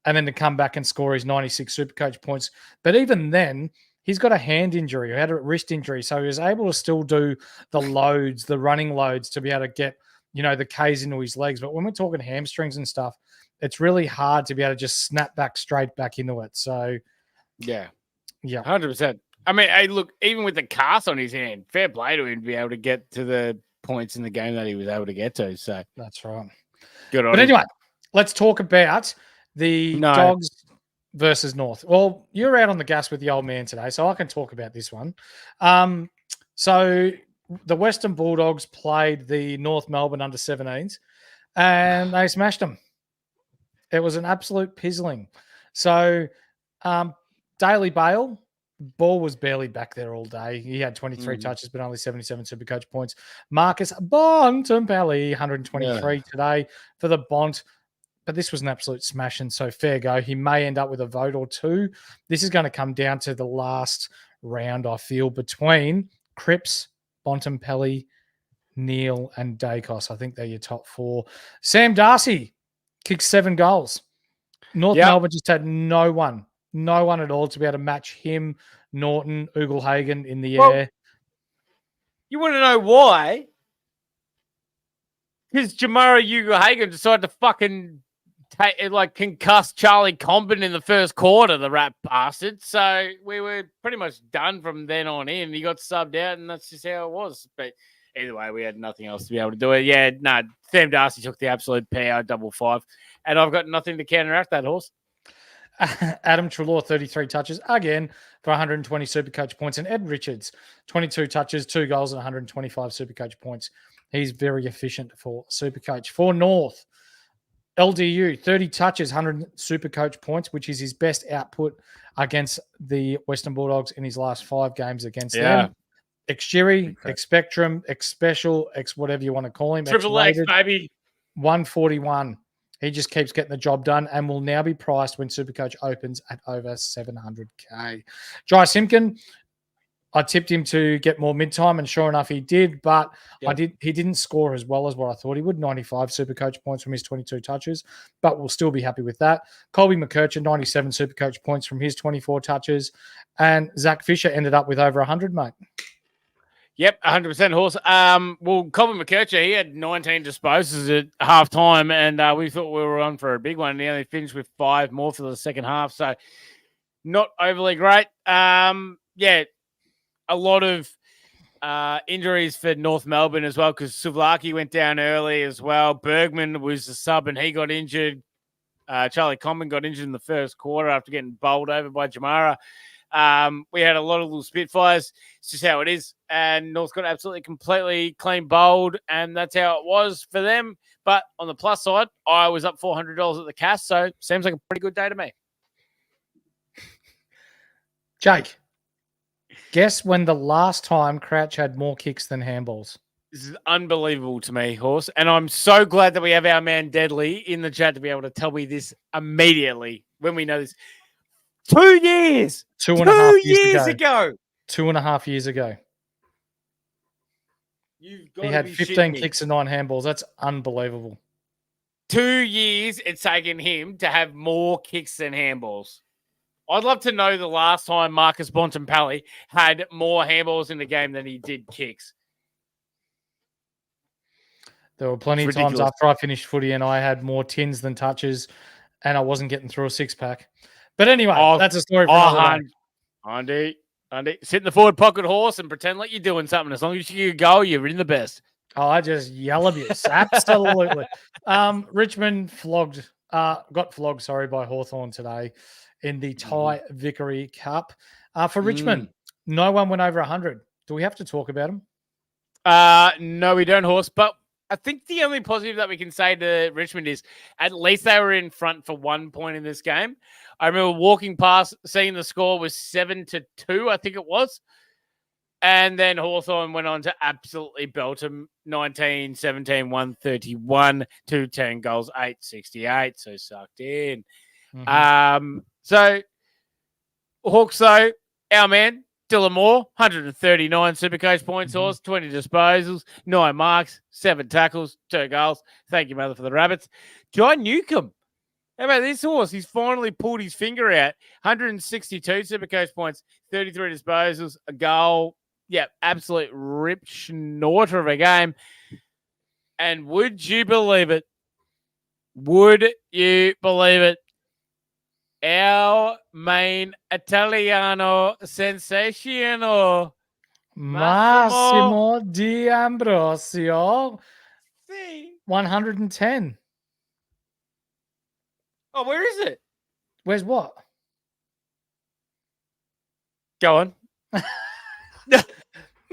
and then to come back and score his 96 Supercoach points. But even then, he's got a hand injury. He had a wrist injury. So he was able to still do the loads, the running loads to be able to get, the Ks into his legs. But when we're talking hamstrings and stuff, it's really hard to be able to just snap back straight back into it. So, yeah, 100%. I mean, hey, look, even with the cast on his hand, fair play to him to be able to get to the points in the game that he was able to get to. So that's right. Good on But him. anyway, let's talk about the Dogs versus North. Well, you're out on the gas with the old man today, so I can talk about this one. So the Western Bulldogs played the North Melbourne under-17s, and they smashed them. It was an absolute pizzling. So Daly Bale, ball was barely back there all day. He had 23 touches, but only 77 Supercoach points. Marcus Bontempelli, 123 today for the Bont. But this was an absolute smash, and so fair go. He may end up with a vote or 2. This is going to come down to the last round, I feel, between Cripps, Bontempelli, Neal, and Dacos. I think they're your top 4. Sam Darcy kicked 7 goals. North Melbourne just had no one at all to be able to match him, Norton, Ugelhagen in the air. You want to know why? Because Jamara Ugelhagen decided to fucking concuss Charlie Comben in the first quarter, the rat bastard. So we were pretty much done from then on in. He got subbed out, and that's just how it was. But either way, we had nothing else to be able to do it. Yeah, no, Sam Darcy took the absolute power, 5-5. And I've got nothing to counteract that, Horse. Adam Treloar, 33 touches, again, for 120 Supercoach points. And Ed Richards, 22 touches, 2 goals, and 125 Supercoach points. He's very efficient for Supercoach. For North, LDU, 30 touches, 100 Supercoach points, which is his best output against the Western Bulldogs in his last 5 games against them. X-Jury, X-Spectrum, X-Special, X whatever you want to call him. Triple X, baby. 141. He just keeps getting the job done and will now be priced when Supercoach opens at over 700K. Jai Simpkin, I tipped him to get more mid-time, and sure enough, he did. But he didn't score as well as what I thought he would. 95 Supercoach points from his 22 touches, but we'll still be happy with that. Colby McKercher, 97 Supercoach points from his 24 touches, and Zach Fisher ended up with over 100, mate. Yep, 100% Horse. Well, Colin McKercher, he had 19 disposals at half-time, and we thought we were on for a big one. He only finished with 5 more for the second half, so not overly great. A lot of injuries for North Melbourne as well, because Suvlaki went down early as well. Bergman was the sub, and he got injured. Charlie Comben got injured in the first quarter after getting bowled over by Jamara. We had a lot of little Spitfires. It's just how it is. And North got absolutely completely clean bowled, and that's how it was for them. But on the plus side, I was up $400 at the cast, so seems like a pretty good day to me. Jake, guess when the last time Crouch had more kicks than handballs? This is unbelievable to me, Horse. And I'm so glad that we have our man Deadly in the chat to be able to tell me this immediately when we know this. 2 years. 2.5 years ago. 2.5 years ago. He had 15 kicks and 9 handballs. That's unbelievable. 2 years it's taken him to have more kicks than handballs. I'd love to know the last time Marcus Bontempelli had more handballs in the game than he did kicks. There were plenty of times after I finished footy and I had more tins than touches and I wasn't getting through a 6-pack. But anyway, that's a story for another day. Andy, sit in the forward pocket, Horse, and pretend like you're doing something. As long as you can go, you're in the best. Oh, I just yell abuse. Absolutely. Richmond got flogged, by Hawthorn today in the Ty Vickery Cup. For Richmond, no one went over 100. Do we have to talk about them? No, we don't, Horse. But I think the only positive that we can say to Richmond is at least they were in front for 1 point in this game. I remember walking past, seeing the score was 7-2, I think it was. And then Hawthorn went on to absolutely belt them 19-17, 131, 210 goals, 868. So sucked in. So Hawks, though, our man, Dylan Moore, 139 Supercoach points, Horse, 20 disposals, 9 marks, 7 tackles, 2 goals. Thank you, mother, for the Rabbits. John Newcomb. How about this, Horse? He's finally pulled his finger out. 162 Supercoach points, 33 disposals, a goal. Yeah, absolute rip schnorter of a game. And would you believe it? Would you believe it? Our main Italiano sensational Massimo D'Ambrosio, 110. Oh, where is it? Where's what? Go on.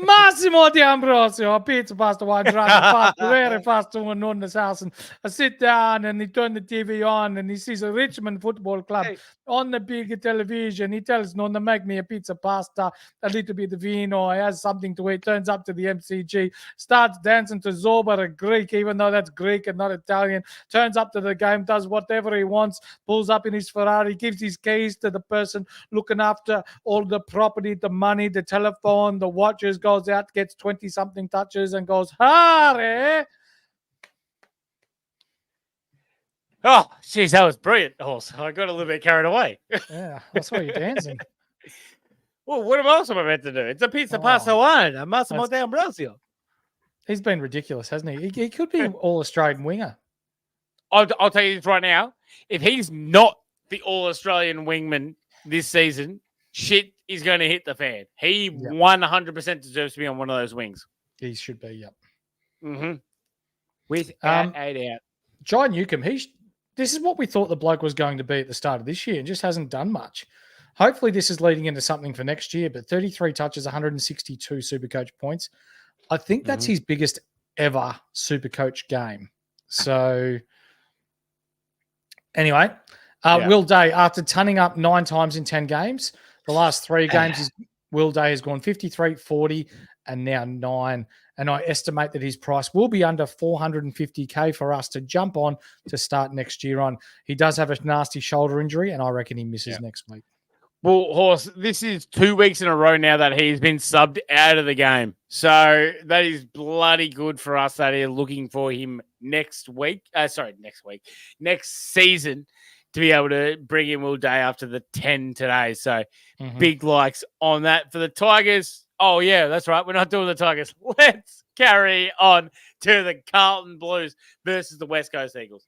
Massimo D'Ambrosio, pizza, pasta, wine, drive very fast to one on his house, and I sit down and he turned the TV on and he sees a Richmond Football Club on the big television. He tells Nonna to make me a pizza, pasta, a little bit of vino. I has something to eat. Turns up to the MCG, starts dancing to Zorba, a Greek, even though that's Greek and not Italian. Turns up to the game, does whatever he wants, pulls up in his Ferrari, gives his keys to the person looking after all the property, the money, the telephone, the watches. Goes out, gets 20-something touches, and goes, Hare! Oh, jeez, that was brilliant, Horse. I got a little bit carried away. Yeah, I saw you dancing. Well, what else am I meant to do? It's a pizza, pasta, wine. A Massimo D'Ambrosio. He's been ridiculous, hasn't he? He could be an all-Australian winger. I'll tell you this right now. If he's not the all-Australian wingman this season, shit is going to hit the fan. He 100% deserves to be on one of those wings. He should be, yep. Mm-hmm. Without a doubt. Jai Newcomb, this is what we thought the bloke was going to be at the start of this year and just hasn't done much. Hopefully this is leading into something for next year, but 33 touches, 162 Supercoach points. I think that's his biggest ever Supercoach game. So anyway, Will Day, after tunning up 9 times in 10 games, the last 3 games, Will Day has gone 53, 40, and now 9. And I estimate that his price will be under 450K for us to jump on to start next year on. He does have a nasty shoulder injury, and I reckon he misses next week. Well, Horse, this is 2 weeks in a row now that he's been subbed out of the game. So that is bloody good for us that are looking for him next season to be able to bring in Will Day after the 10 today. So big likes on that. For the Tigers, oh, yeah, that's right. We're not doing the Tigers. Let's carry on to the Carlton Blues versus the West Coast Eagles.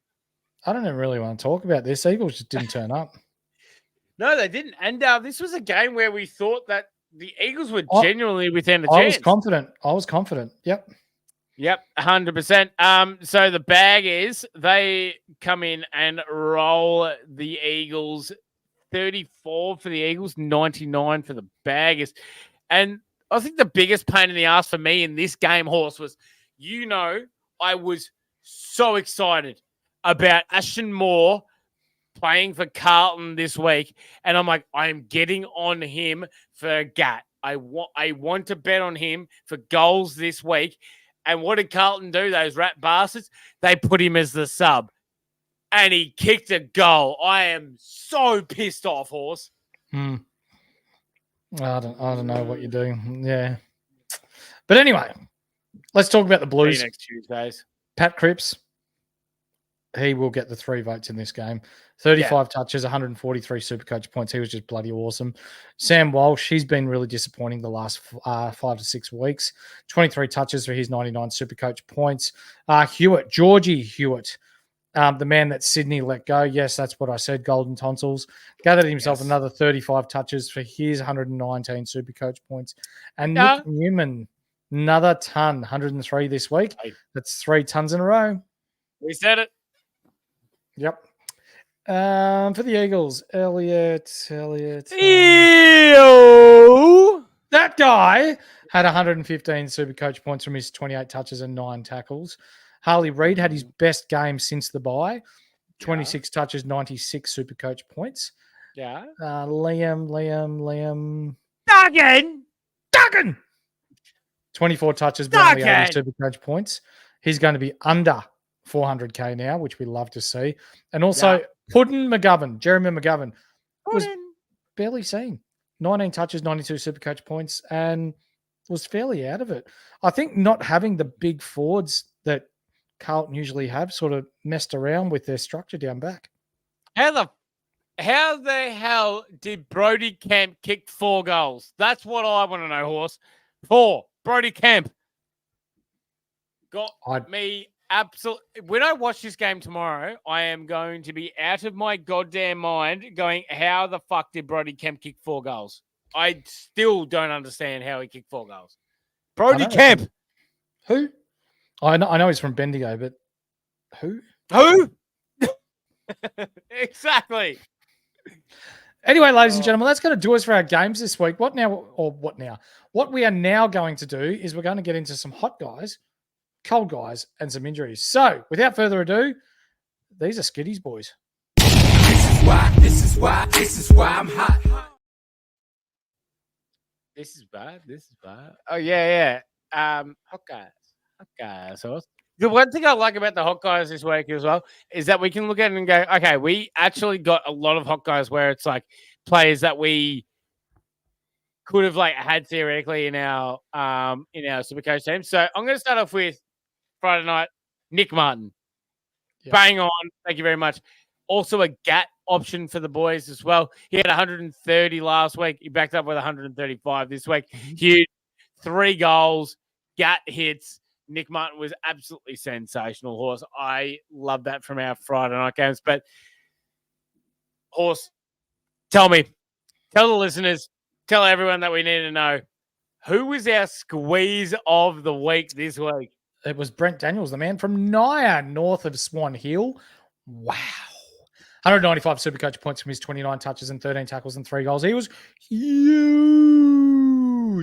I don't even really want to talk about this. Eagles just didn't turn up. No, they didn't. And this was a game where we thought that the Eagles were genuinely within a chance. I was confident. Yep, 100%. So the bag is they come in and roll the Eagles, 34 for the Eagles, 99 for the Baggers. And I think the biggest pain in the ass for me in this game, Horse, was, I was so excited about Ashton Moore playing for Carlton this week. And I'm like, I'm getting on him for GAT. I want to bet on him for goals this week. And what did Carlton do? Those rat bastards, they put him as the sub. And he kicked a goal. I am so pissed off, Horse. I don't know what you're doing. Yeah. But anyway, let's talk about the Blues. See you next Tuesdays. Pat Cripps, he will get the 3 votes in this game. 35 touches, 143 Supercoach points. He was just bloody awesome. Sam Walsh, he's been really disappointing the last 5 to 6 weeks. 23 touches for his 99 Supercoach points. Georgie Hewitt, the man that Sydney let go. Yes, that's what I said, golden tonsils. Gathered himself another 35 touches for his 119 Supercoach points. And Nick Newman, another ton, 103 this week. That's 3 tons in a row. We said it. Yep. For the Eagles, Elliot. Ew! That guy had 115 Supercoach points from his 28 touches and 9 tackles. Harley Reid had his best game since the bye. 26 touches, 96 Supercoach points. Yeah. Liam. Duggan! 24 touches, but only 80 Supercoach points. He's going to be under 400K now, which we love to see. And also, Jeremy McGovern, was barely seen. 19 touches, 92 Supercoach points, and was fairly out of it. I think not having the big forwards that Carlton usually have sort of messed around with their structure down back. How the hell did Brody Kemp kick 4 goals? That's what I want to know, Horse. 4. Brody Kemp got me absolutely. When I watch this game tomorrow, I am going to be out of my goddamn mind going, how the fuck did Brody Kemp kick 4 goals? I still don't understand how he kicked 4 goals. Brody Kemp. Who? I know he's from Bendigo, but who? Exactly. Anyway, ladies and gentlemen, that's going to do us for our games this week. What we are now going to do is we're going to get into some hot guys, cold guys, and some injuries. So, without further ado, these are Skiddy's boys. This is why I'm hot. This is bad. Oh, yeah. Hot guys. So the one thing I like about the hot guys this week as well is that we can look at it and go, okay, we actually got a lot of hot guys where it's like players that we could have had theoretically in our Supercoach team. So I'm going to start off with Friday night, Nick Martin. Yep. Bang on. Thank you very much. Also a GAT option for the boys as well. He had 130 last week. He backed up with 135 this week. Huge. 3 goals, GAT hits. Nick Martin was absolutely sensational, Horse. I love that from our Friday night games. But, Horse, tell the listeners, tell everyone that we need to know, Who was our squeeze of the week this week? It was Brent Daniels, the man from Naya, north of Swan Hill. Wow. 195 Supercoach points from his 29 touches and 13 tackles and 3 goals. He was huge.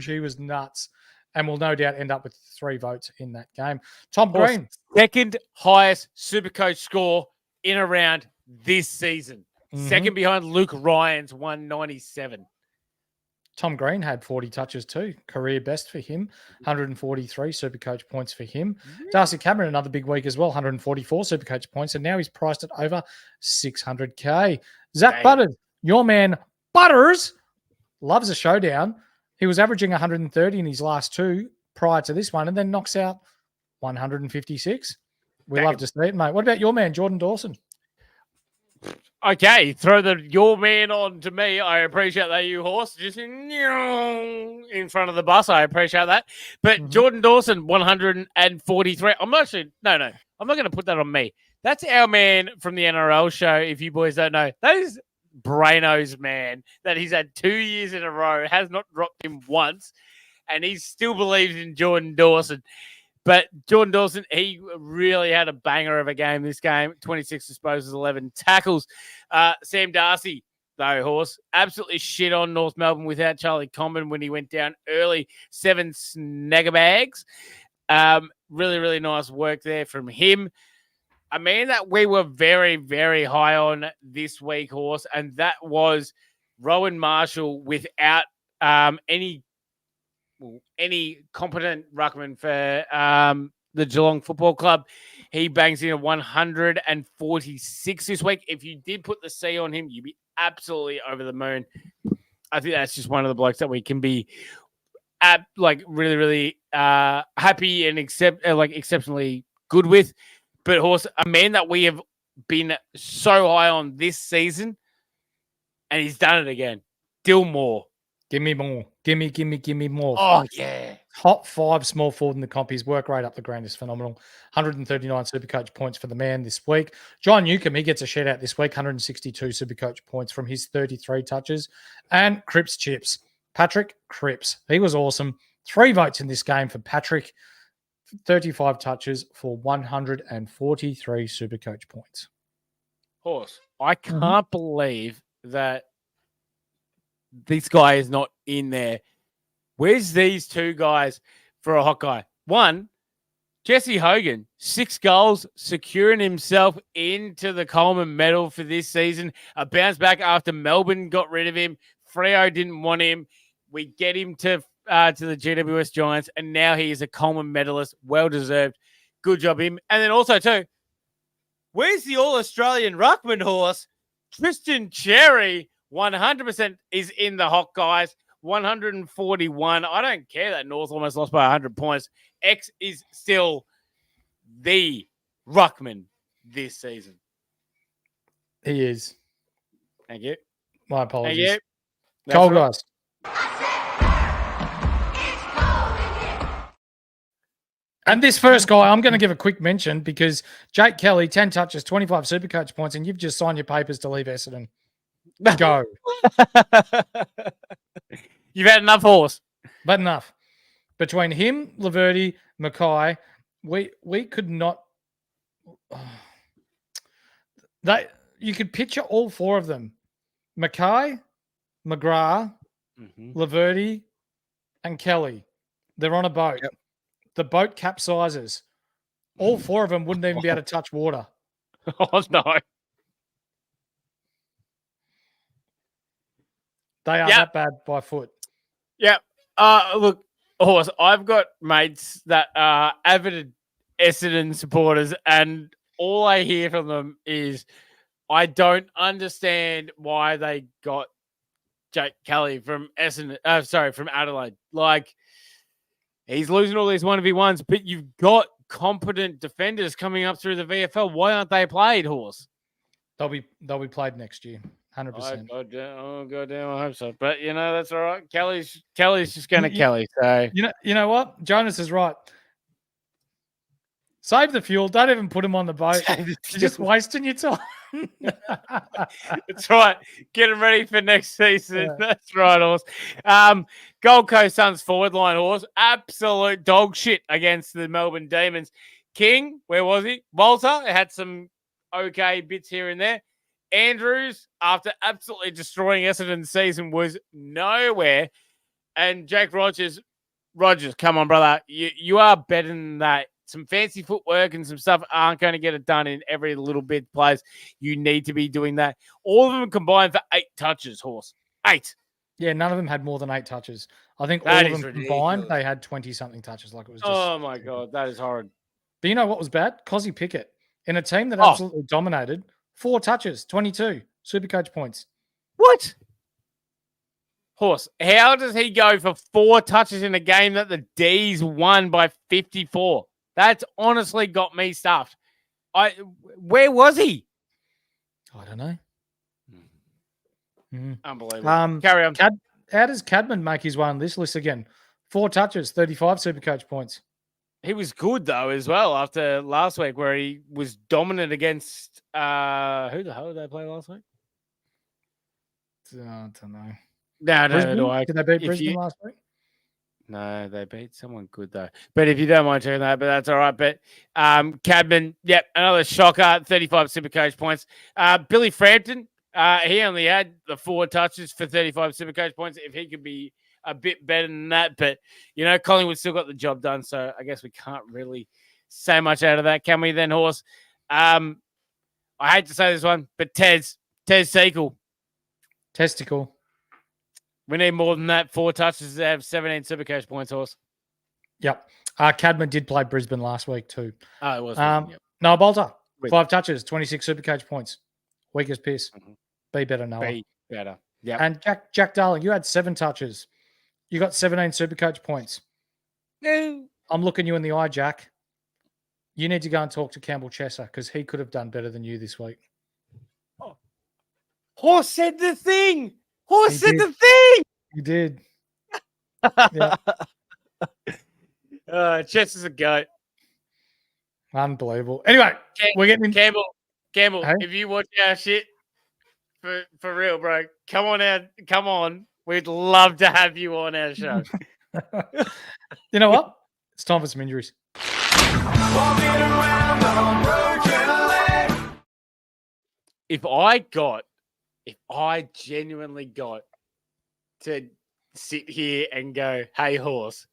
He was nuts. And will no doubt end up with 3 votes in that game. Tom Green. Second highest Supercoach score in a round this season. Second behind Luke Ryan's 197. Tom Green had 40 touches too. Career best for him. 143 Supercoach points for him. Darcy Cameron, another big week as well. 144 Supercoach points. And now he's priced at over 600K. Zach Butters, your man Butters, loves a showdown. He was averaging 130 in his last 2 prior to this one and then knocks out 156. We love to see it, mate. What about your man, Jordan Dawson? Okay, throw your man on to me. I appreciate that, you horse. Just in front of the bus. I appreciate that. But Jordan Dawson, 143. I'm not going to put that on me. That's our man from the NRL show. If you boys don't know, that is Braino's man that he's had 2 years in a row, has not dropped him once, and he still believes in Jordan Dawson. But Jordan Dawson, he really had a banger of a game this game. 26 disposals, 11 tackles. Sam Darcy, though, horse, absolutely shit on North Melbourne without Charlie Comben when he went down early. 7 snagger bags. Really, really nice work there from him. A man that we were very, very high on this week, horse, and that was Rowan Marshall without any competent ruckman for the Geelong Football Club. He bangs in a 146 this week. If you did put the C on him, you'd be absolutely over the moon. I think that's just one of the blokes that we can be really, really happy and exceptionally good with. But horse, a man that we have been so high on this season, and he's done it again. Dillmore. Give me more. Give me more. Oh, yeah. Top 5 small forward in the comp. His work rate up the ground is phenomenal. 139 Supercoach points for the man this week. John Newcomb, he gets a shout out this week. 162 Supercoach points from his 33 touches. And Cripps Chips. Patrick Cripps. He was awesome. 3 votes in this game for Patrick. 35 touches for 143 Supercoach points. Horse, I can't believe that this guy is not in there. Where's these 2 guys for a hot guy? One, Jesse Hogan, 6 goals, securing himself into the Coleman medal for this season. A bounce back after Melbourne got rid of him. Freo didn't want him. We get him to the GWS Giants, and now he is a Coleman medalist. Well-deserved. Good job, him. And then also, too, where's the All-Australian ruckman horse? Tristan Cherry, 100% is in the hot guys. 141. I don't care that North almost lost by 100 points. X is still the ruckman this season. He is. Thank you. My apologies. Thank you. Cold guys. And this first guy, I'm going to give a quick mention because Jake Kelly, 10 touches, 25 Supercoach points, and you've just signed your papers to leave Essendon. Go. You've had enough, horse. But enough. Between him, Laverty, Mackay, we could not. You could picture all 4 of them: Mackay, McGrath, Laverty, and Kelly. They're on a boat. Yep. The boat capsizes. All 4 of them wouldn't even be able to touch water. Oh no! They are that bad by foot. Yeah. Look, horse, I've got mates that are avid Essendon supporters, and all I hear from them is, I don't understand why they got Jake Kelly from from Adelaide. Like, he's losing all these 1v1s, but you've got competent defenders coming up through the VFL. Why aren't they played, horse? They'll be played next year. 100%. Oh goddamn, I hope so. But that's all right. Kelly's just going to Kelly. So you know what? Jonas is right. Save the fuel. Don't even put him on the boat. Just wasting your time. That's right. Get him ready for next season. Yeah. That's right, Horse. Gold Coast Suns forward line, Horse. Absolute dog shit against the Melbourne Demons. King, where was he? Walter had some okay bits here and there. Andrews, after absolutely destroying Essendon's season, was nowhere. And Jake Rogers, come on, brother. You are better than that. Some fancy footwork and some stuff aren't going to get it done in every little bit plays. You need to be doing that. All of them combined for 8 touches, Horse. 8. Yeah, none of them had more than 8 touches. I think That all of is them ridiculous. combined, they had 20-something touches. Like it was just Oh, my God. That is horrid. But you know what was bad? Cozzy Pickett. In a team that absolutely dominated, 4 touches, 22 Supercoach points. What? Horse, how does he go for 4 touches in a game that the D's won by 54? That's honestly got me stuffed. Where was he? I don't know. Unbelievable. Carry on. How does Cadman make his way on this list again? 4 touches, 35 Supercoach points. He was good, though, as well, after last week where he was dominant against... who the hell did they play last week? I don't know. No. Did they beat Brisbane last week? No, they beat someone good, though. But if you don't mind checking that, but that's all right. But Cadman, yep, another shocker, 35 Supercoach points. Billy Frampton, he only had the 4 touches for 35 Supercoach points. If he could be a bit better than that. But, Collingwood still got the job done, so I guess we can't really say much out of that, can we then, Horse? I hate to say this one, but Tez Sequel. Testicle. We need more than that. 4 touches to have 17 Supercoach points, Horse. Yep. Cadman did play Brisbane last week too. Oh, it was. Yep. No, Bolter. 5 touches, 26 Supercoach points. Weak as piss. Mm-hmm. Be better, Noah. Be better. Yeah. And Jack Darling, you had 7 touches. You got 17 Supercoach points. No. I'm looking you in the eye, Jack. You need to go and talk to Campbell Chesser because he could have done better than you this week. Oh. Horse said the thing. Horse He said did. the thing. You did. Yeah. Chess is a goat. Unbelievable. Anyway, we're getting in. Campbell, Hey? if you watch our shit, for real, bro, come on out. Come on. We'd love to have you on our show. You know what? It's time for some injuries. If I genuinely got to sit here and go, hey, Horse,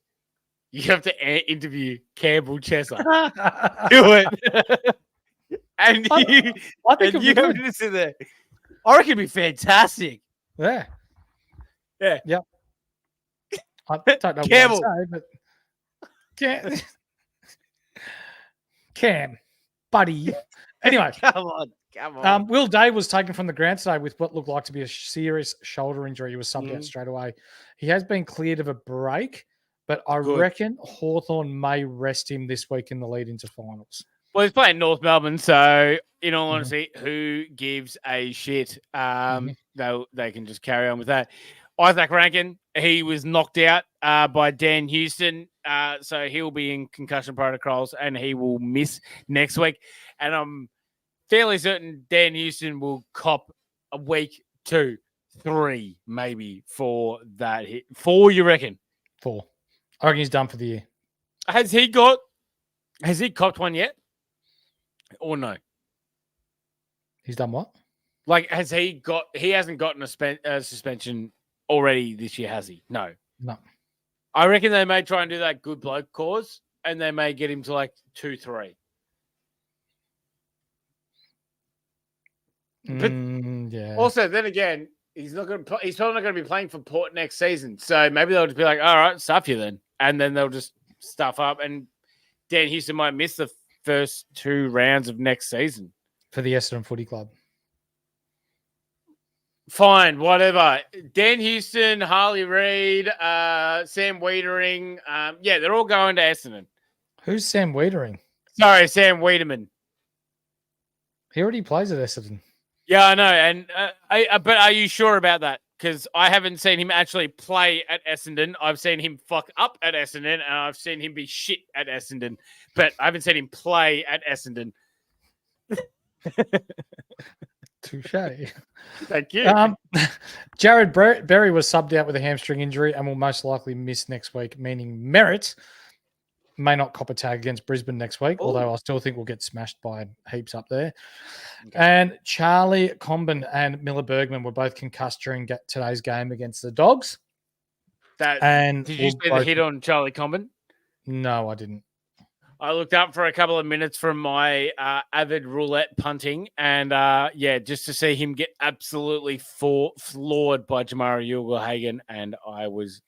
you have to interview Campbell Chesser. Do it. And you have to sit there. I reckon it'd be fantastic. Yeah. Yeah. Yep. I don't know Campbell. what to say, but Cam, buddy. Anyway. Come on. Will Day was taken from the ground today with what looked like to be a serious shoulder injury. He was subbed out straight away. He has been cleared of a break, but I reckon Hawthorn may rest him this week in the lead into finals. Well, he's playing North Melbourne, so in all honesty, who gives a shit? They can just carry on with that. Isaac Rankin, he was knocked out by Dan Houston, so he'll be in concussion protocols and he will miss next week. And I'm fairly certain Dan Houston will cop a week, 2, 3, maybe for that hit. 4, you reckon? 4. I reckon he's done for the year. Has he copped one yet? Or no? He's done what? Like, he hasn't gotten a suspension already this year, has he? No. I reckon they may try and do that good bloke cause, and they may get him to like 2, 3. But yeah. Also, then again, he's probably not going to be playing for Port next season. So maybe they'll just be like, all right, stuff you then. And then they'll just stuff up. And Dan Houston might miss the first 2 rounds of next season. For the Essendon Footy Club. Fine, whatever. Dan Houston, Harley Reid, Sam Wiedering. They're all going to Essendon. Who's Sam Wiedering? Sorry, Sam Wiedemann. He already plays at Essendon. Yeah, I know. And but are you sure about that? because I haven't seen him actually play at Essendon. I've seen him fuck up at Essendon, and I've seen him be shit at Essendon, but I haven't seen him play at Essendon. Touche. Thank you. Jared Berry was subbed out with a hamstring injury and will most likely miss next week, meaning Merritt may not cop a tag against Brisbane next week, although I still think we'll get smashed by heaps up there. Okay. And Charlie Comben and Miller Bergman were both concussed during today's game against the Dogs. Did you see the hit on Charlie Comben? No, I didn't. I looked up for a couple of minutes from my avid roulette punting, and just to see him get absolutely floored by Jamara Ugle-Hagan, and I was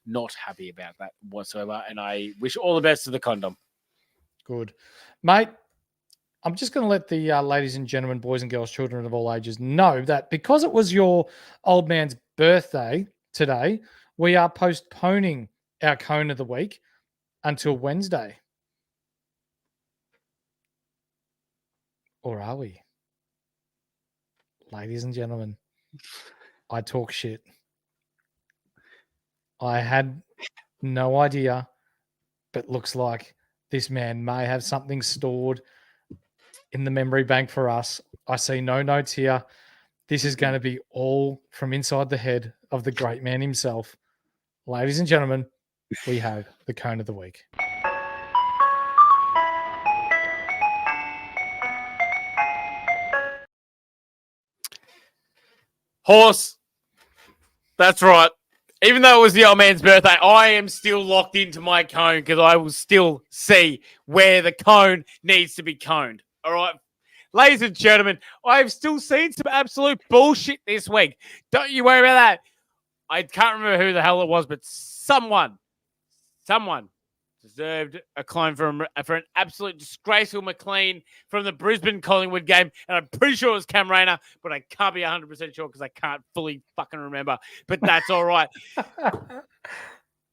not happy about that whatsoever, and I wish all the best to the condom. Good. Mate, I'm just going to let the ladies and gentlemen, boys and girls, children of all ages know that because it was your old man's birthday today, we are postponing our Cone of the Week until Wednesday. Or are we? Ladies and gentlemen, I talk shit. I had no idea, but looks like this man may have something stored in the memory bank for us. I see no notes here. This is going to be all from inside the head of the great man himself. Ladies and gentlemen, we have the Cone of the Week. Horse. That's right. Even though it was the old man's birthday, I am still locked into my cone because I will still see where the cone needs to be coned. All right. Ladies and gentlemen, I've still seen some absolute bullshit this week. Don't you worry about that. I can't remember who the hell it was, but someone deserved a clone for an absolute disgraceful McLean from the Brisbane Collingwood game. And I'm pretty sure it was Cam Rayner, but I can't be 100% sure because I can't fully fucking remember. But that's all right.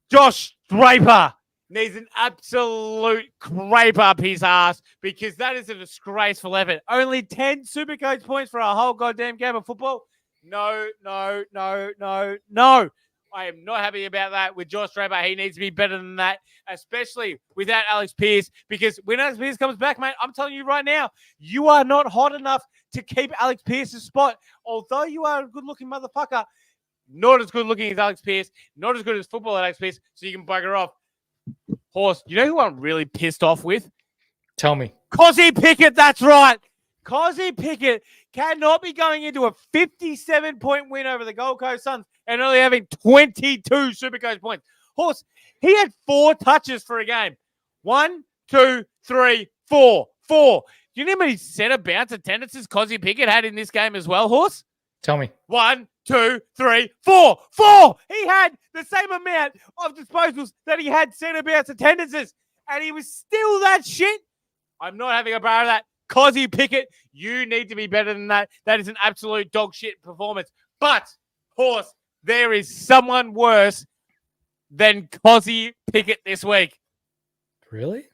Josh Draper needs an absolute scrape up his ass because that is a disgraceful effort. Only 10 Supercoach points for a whole goddamn game of football. No. I am not happy about that with Josh Draper. He needs to be better than that, especially without Alex Pearce, because when Alex Pearce comes back, mate, I'm telling you right now, you are not hot enough to keep Alex Pearce's spot. Although you are a good-looking motherfucker, not as good-looking as Alex Pearce, not as good as football Alex Pearce, so you can bugger off. Horse, you know who I'm really pissed off with? Tell me. Cozzy Pickett, that's right. Cozzy Pickett cannot be going into a 57-point win over the Gold Coast Suns and only having 22 Supercoach points. Horse, he had 4 touches for a game. 1, 2, 3, 4. 4. Do you know how many centre bounce attendances Cozzy Pickett had in this game as well, Horse? Tell me. 1, 2, 3, 4. 4! He had the same amount of disposals that he had centre bounce attendances, and he was still that shit. I'm not having a bar of that. Cozzy Pickett, you need to be better than that. That is an absolute dog shit performance. But, Horse, there is someone worse than Cozzy Pickett this week. Really?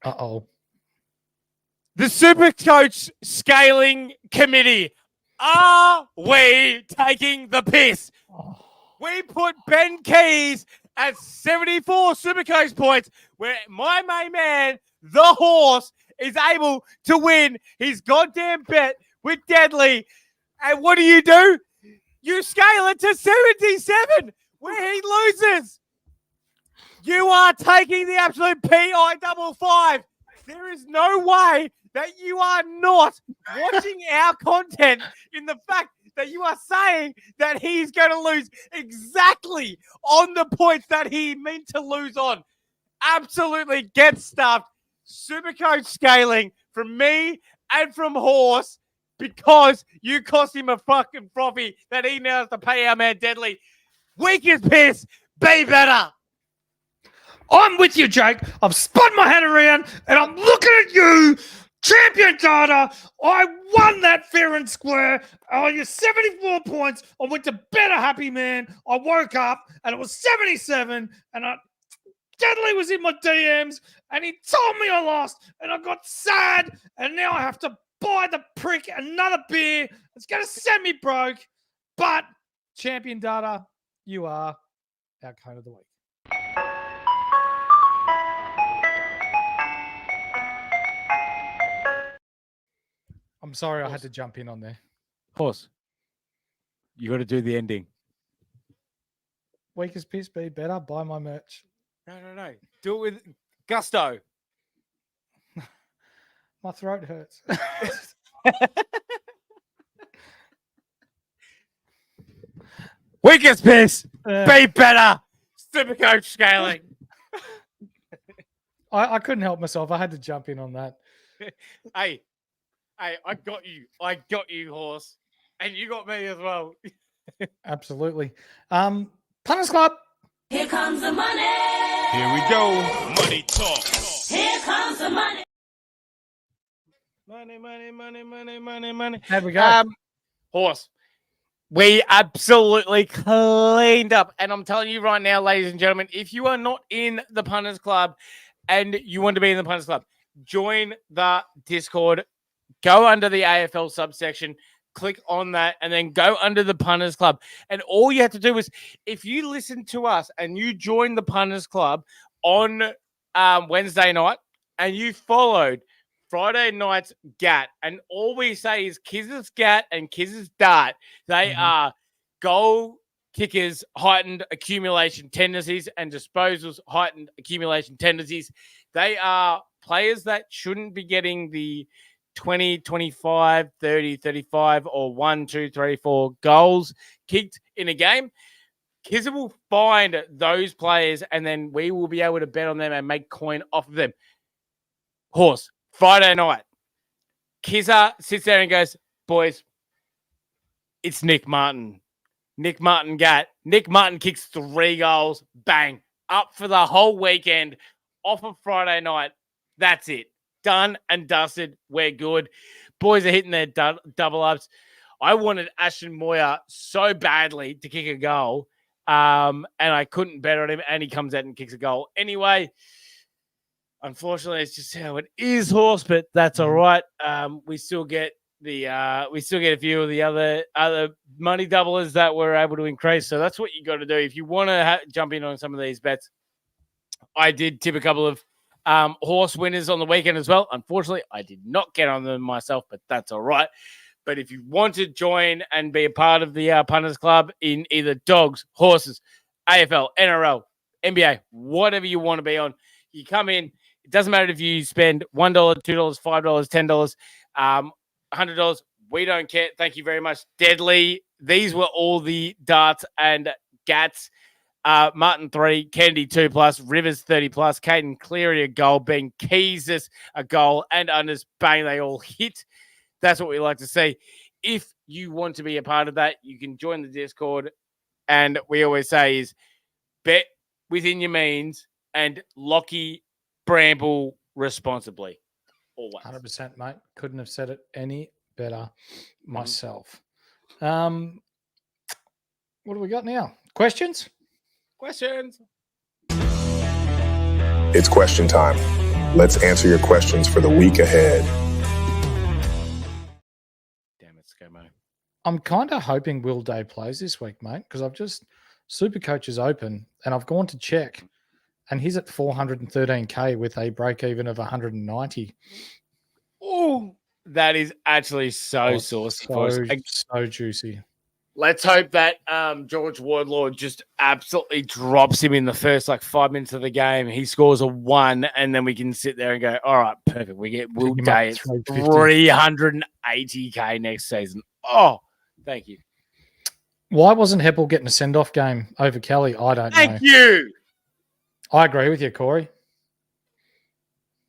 Uh-oh. The Supercoach Scaling Committee. Are we taking the piss? Oh. We put Ben Keys at 74 Supercoach points, where my main man, the Horse, is able to win his goddamn bet with Deadly. And what do? You scale it to 77, where he loses. You are taking the absolute PI55. There is no way that you are not watching our content in the fact that you are saying that he's going to lose exactly on the points that he meant to lose on. Absolutely get stuffed. Supercoach scaling from me and from Horse because you cost him a fucking frothy that he now has to pay our man Deadly. Weak as piss. Be better. I'm with you, Jake. I've spun my head around and I'm looking at you. Champion data. I won that fair and square. I got 74 points. I went to bed a happy man. I woke up and it was 77 and Deadly was in my DMs and he told me I lost and I got sad and now I have to buy the prick another beer. It's going to send me broke. But Champion Data, you are our cone of the week. I'm sorry I had to jump in on there. Horse, you got to do the ending. Weakest piss, be better. Buy my merch. No. Do it with gusto. My throat hurts. Weakest piss, be better. Supercoach scaling. I couldn't help myself. I had to jump in on that. Hey, I got you. I got you, Horse. And you got me as well. Absolutely. Punters Club. Here comes the money. Here we go. Money talk. Here comes the money. Money. How we go? Horse. We absolutely cleaned up. And I'm telling you right now, ladies and gentlemen, if you are not in the Punters Club and you want to be in the Punters Club, join the Discord. Go under the AFL subsection. Click on that and then go under the Punters Club. And all you have to do is, if you listen to us and you join the Punters Club on Wednesday night and you followed Friday night's GAT, and all we say is Kiz's GAT and Kiz's Dart. They are goal kickers, heightened accumulation tendencies, and disposals, heightened accumulation tendencies. They are players that shouldn't be getting the 20, 25, 30, 35, or 1, 2, 3, 4 goals kicked in a game. Kizza will find those players, and then we will be able to bet on them and make coin off of them. Horse, Friday night, Kizza sits there and goes, boys, it's Nick Martin. Nick Martin GAT. Nick Martin kicks 3 goals. Bang. Up for the whole weekend. Off of Friday night. That's it. Done and dusted. We're good. Boys are hitting their double ups. I wanted Ashton Moyer so badly to kick a goal, and I couldn't bet on him, and he comes out and kicks a goal. Anyway, unfortunately, it's just how it is, Horse, but that's all right. We still get a few of the other money doublers that we're able to increase. So that's what you got to do if you want to jump in on some of these bets. I did tip a couple of horse winners on the weekend as well. Unfortunately, I did not get on them myself, but that's all right. But if you want to join and be a part of the Punters Club in either dogs, horses, AFL, NRL, NBA, whatever you want to be on, you come in. It doesn't matter if you spend $1, $2, $5, $10, $100. We don't care. Thank you very much. Deadly. These were all the darts and gats. Martin 3, Kennedy 2+, Rivers 30+, Caden Cleary a goal, Ben Keys a goal, and unders, bang, they all hit. That's what we like to see. If you want to be a part of that, you can join the Discord. And we always say is bet within your means and Lockie Bramble responsibly. Always. 100%, mate. Couldn't have said it any better myself. What do we got now? Questions? It's question time. Let's answer your questions for the week ahead. Damn it, ScoMo. I'm kind of hoping Will Day plays this week, mate, because Supercoach is open and I've gone to check and he's at 413K with a break even of 190. Oh, that is actually so saucy. So juicy. Let's hope that George Wardlaw just absolutely drops him in the first 5 minutes of the game. He scores a 1, and then we can sit there and go, all right, perfect. We get Will Day at 380K next season. Oh, thank you. Why wasn't Heppel getting a send-off game over Kelly? I don't know. Thank you. I agree with you, Corey.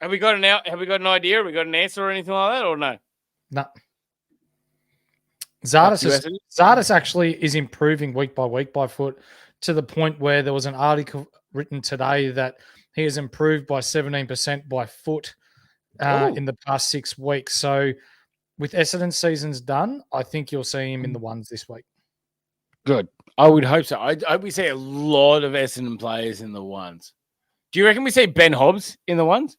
Have we got an idea? Have we got an answer or anything like that, or no? No. Zardes actually is improving week by foot to the point where there was an article written today that he has improved by 17% by foot in the past 6 weeks. So with Essendon seasons done, I think you'll see him in the ones this week. Good. I would hope so. I hope we see a lot of Essendon players in the ones. Do you reckon we see Ben Hobbs in the ones?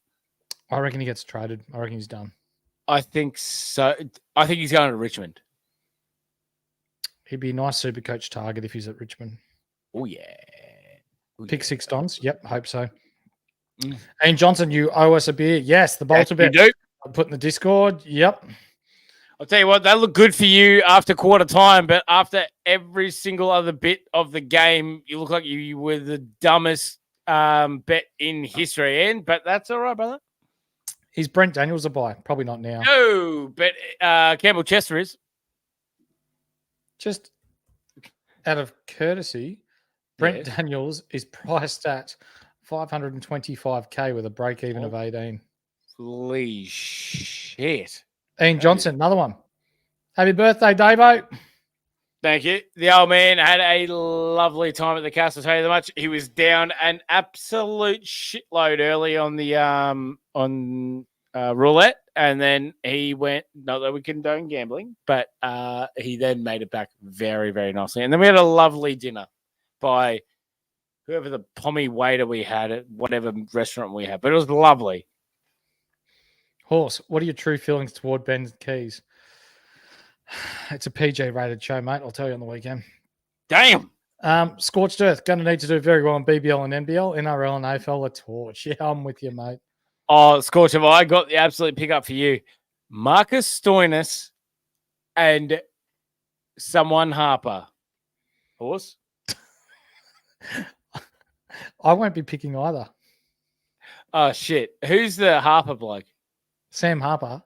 I reckon he gets traded. I reckon he's done. I think so. I think he's going to Richmond. He'd be a nice super coach target if he's at Richmond. Oh, yeah. Pick 6 Dons. Yep, hope so. Mm. And Johnson, you owe us a beer. Yes, the Bolter Yes, bet. you do. I'll put in the Discord. Yep. I'll tell you what, that looked good for you after quarter time, but after every single other bit of the game, you look like you were the dumbest bet in history. But that's all right, brother. Is Brent Daniels a buy? Probably not now. No, but Campbell Chester is. Just out of courtesy, Brent Daniels is priced at 525k with a break even of 18. Holy shit. Ian Johnson, another one. Happy birthday, Davo. Thank you. The old man had a lovely time at the castle. I'll tell you that much. He was down an absolute shitload early on the roulette, and then he went. Not that we condone gambling, but he then made it back very, very nicely. And then we had a lovely dinner by whoever the pommy waiter we had at whatever restaurant we had. But it was lovely. Horse, what are your true feelings toward Ben Keys? It's a PG rated show, mate. I'll tell you on the weekend. Damn. Scorched Earth, going to need to do very well in BBL and NBL, NRL and AFL, a torch. Yeah, I'm with you, mate. Oh, Scorch, have I got the absolute pick up for you? Marcus Stoinis and someone Harper. Horse? I won't be picking either. Oh, shit. Who's the Harper bloke? Sam Harper.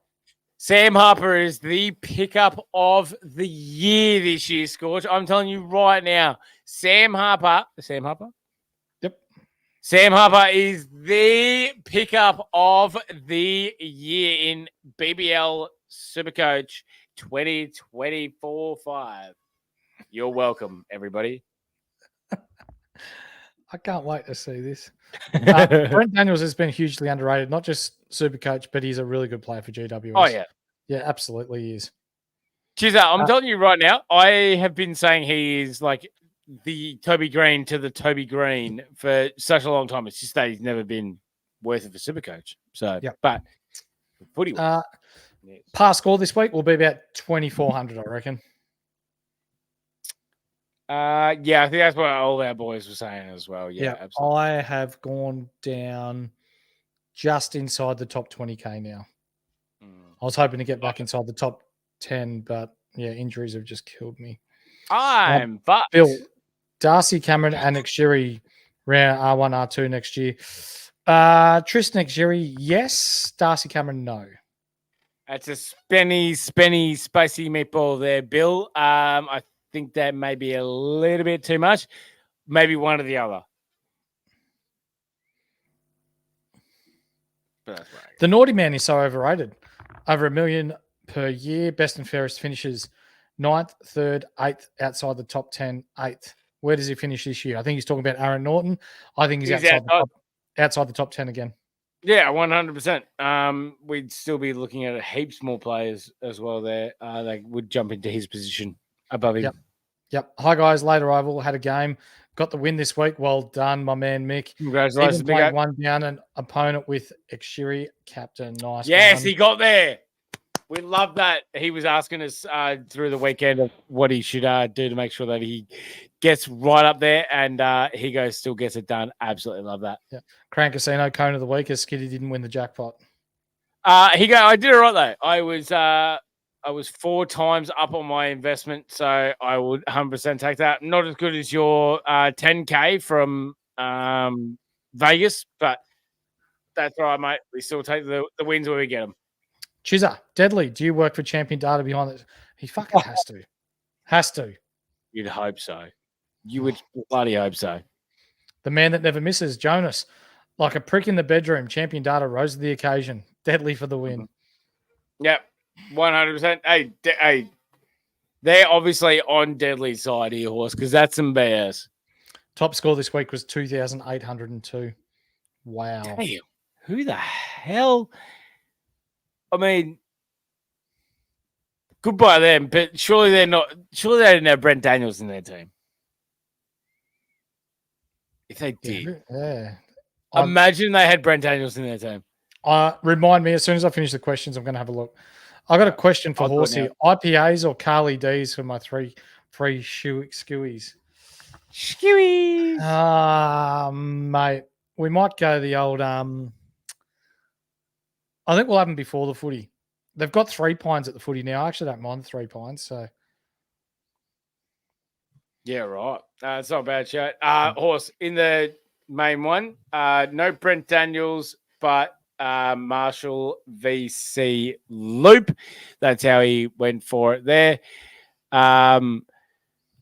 Sam Harper is the pickup of the year this year, Scorch. I'm telling you right now, Sam Harper. Yep. Sam Harper is the pickup of the year in BBL Supercoach 2024-5. You're welcome, everybody. I can't wait to see this. Brent Daniels has been hugely underrated, not just Supercoach, but he's a really good player for GWS. Oh, yeah. Yeah, absolutely he is. Cheers, I'm telling you right now, I have been saying he is like the Toby Green to the Toby Green for such a long time. It's just that he's never been worth it for Supercoach. So, yep. But footy yes. Pass score this week will be about 2,400, I reckon. Yeah, I think that's what all our boys were saying as well. Yeah, absolutely. I have gone down just inside the top 20k now. I was hoping to get back inside the top 10, but yeah, injuries have just killed me. I'm fucked. Bill, Darcy Cameron and Xiri round R1, R2 next year. Tristan Xiri, yes. Darcy Cameron, no. That's a spenny, spicy meatball there, Bill. I think that may be a little bit too much. Maybe one or the other. But that's right. The Naughty Man is so overrated. Over $1 million per year. Best and fairest finishes 9th, 3rd, 8th, outside the top 10, 8th. Where does he finish this year? I think he's talking about Aaron Norton. I think he's outside the top 10 again. Yeah, 100%. We'd still be looking at heaps more players as well there. They would jump into his position above him. Yep. Hi, guys. Late arrival. Had a game. Got the win this week. Well done, my man, Mick. Congratulations, Even played one down an opponent with Xiri, captain. Nice. Yes, one. he got there. We love that. He was asking us through the weekend of what he should do to make sure that he gets right up there, and he still gets it done. Absolutely love that. Yeah. Crank Casino, cone of the week, as Skiddy didn't win the jackpot. I did it right, though. I was 4 times up on my investment, so I would 100% take that. Not as good as your 10K from Vegas, but that's all right, mate. We still take the wins where we get them. Chizza, Deadly, do you work for Champion Data behind it? He fucking has to. Has to. You'd hope so. You would bloody hope so. The man that never misses, Jonas. Like a prick in the bedroom, Champion Data rose to the occasion. Deadly for the win. Yep, 100%. Hey, they're obviously on Deadly's side here, Horse, because that's some BS. Top score this week was 2,802. Wow. Damn. Who the hell? I mean, goodbye them, but surely they're not. Surely they didn't have Brent Daniels in their team. If they did, Yeah. imagine they had Brent Daniels in their team. Remind me, as soon as I finish the questions, I'm going to have a look. I got a question for I'll do it Horsey. now. IPAs or Carly D's for my three skewies? Skewies. Mate, we might go the old. I think we'll have them before the footy. They've got 3 pints at the footy now. I actually don't mind 3 pints. So Yeah, right. It's not a bad shot. Horse in the main one. No Brent Daniels, but Marshall VC Loop. That's how he went for it there.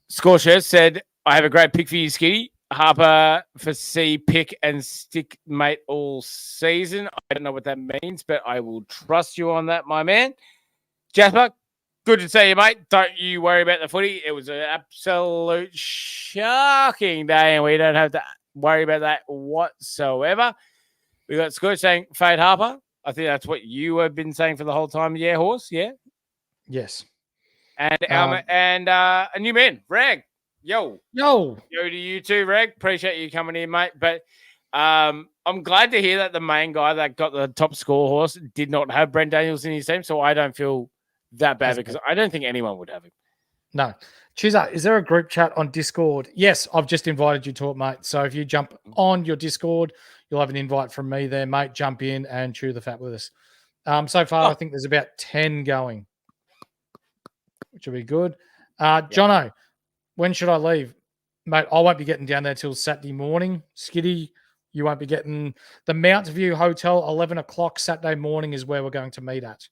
Scorcher said, I have a great pick for you, Skiddy. Harper for C, pick and stick mate all season. I don't know what that means, but I will trust you on that, my man. Jasper, good to see you, mate. Don't you worry about the footy. It was an absolute shocking day, and we don't have to worry about that whatsoever. We got Scorch saying fade Harper. I think that's what you have been saying for the whole time. Yeah, Horse. Yeah. yes. And a new man, Rag. Yo to you too, Reg. Appreciate you coming in, mate. But I'm glad to hear that the main guy that got the top score, Horse, did not have Brent Daniels in his team. So I don't feel that bad because I don't think anyone would have him. No. Chizza, is there a group chat on Discord? Yes, I've just invited you to it, mate. So if you jump on your Discord, you'll have an invite from me there, mate. Jump in and chew the fat with us. So far, I think there's about 10 going, which will be good. Jono, when should I leave? Mate, I won't be getting down there till Saturday morning. Skiddy, you won't be getting the Mount View Hotel, 11 o'clock Saturday morning is where we're going to meet at.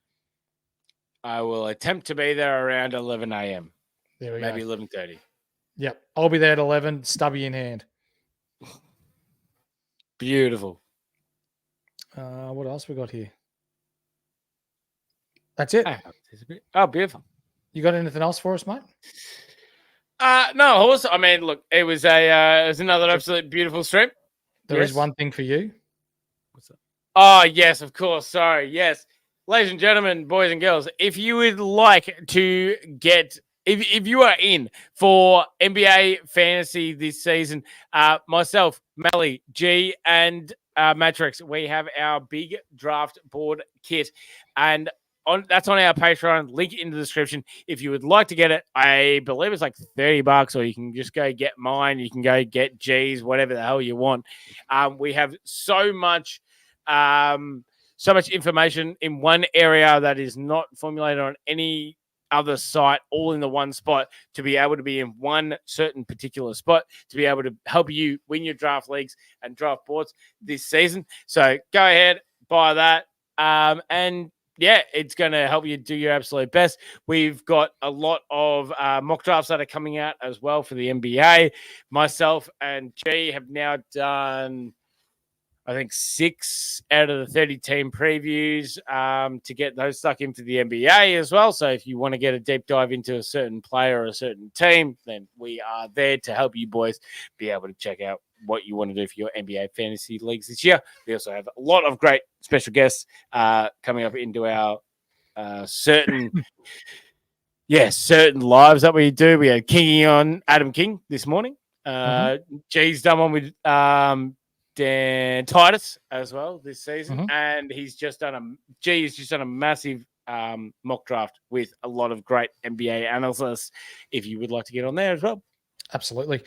I will attempt to be there around 11 a.m. There we Maybe go. 11:30. Yep. I'll be there at 11, stubby in hand. Beautiful. What else we got here? That's it. Oh, beautiful. You got anything else for us, mate? No, Horse. I mean, look, it was another absolute beautiful stream. There is one thing for you. What's that? Oh, yes, of course. Sorry. Yes. Ladies and gentlemen, boys and girls, if you would like to get, if you are in for NBA fantasy this season, myself, Mally, G, and Matrix, we have our big draft board kit. And that's on our Patreon, link in the description. If you would like to get it, I believe it's like $30, or you can just go get mine. You can go get G's, whatever the hell you want. We have so much information in one area that is not formulated on any other site, all in the one spot, to be able to be in one certain particular spot, to be able to help you win your draft leagues and draft boards this season. So go ahead, buy that. And yeah, it's going to help you do your absolute best. We've got a lot of mock drafts that are coming out as well for the NBA. Myself and G have now done, I think, 6 out of the 30 team previews to get those stuck into the NBA as well. So if you want to get a deep dive into a certain player or a certain team, then we are there to help you boys be able to check out what you want to do for your NBA fantasy leagues this year. We also have a lot of great special guests coming up into our certain lives that we do. We had Kingy on, Adam King, this morning. G's done one with Dan Titus as well this season, and he's just done a massive mock draft with a lot of great NBA analysts. If you would like to get on there as well, absolutely.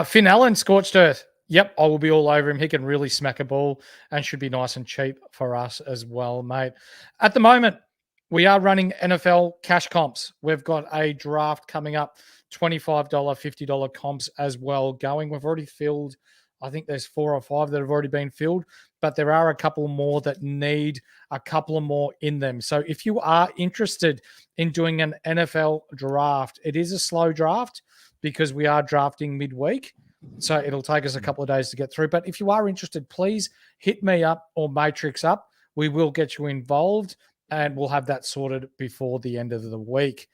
Finn Allen, Scorched Earth. Yep, I will be all over him. He can really smack a ball and should be nice and cheap for us as well, mate. At the moment, we are running NFL cash comps. We've got a draft coming up, $25, $50 comps as well going. We've already filled, I think there's 4 or 5 that have already been filled, but there are a couple more that need a couple more in them. So if you are interested in doing an NFL draft, it is a slow draft because we are drafting midweek. So it'll take us a couple of days to get through. But if you are interested, please hit me up or Matrix up. We will get you involved and we'll have that sorted before the end of the week.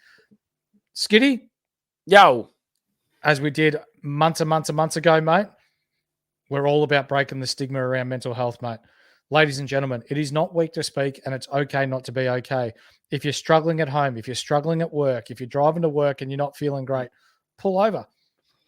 Skiddy? Yo. As we did months ago, mate, we're all about breaking the stigma around mental health, mate. Ladies and gentlemen, it is not weak to speak and it's okay not to be okay. If you're struggling at home, if you're struggling at work, if you're driving to work and you're not feeling great, pull over,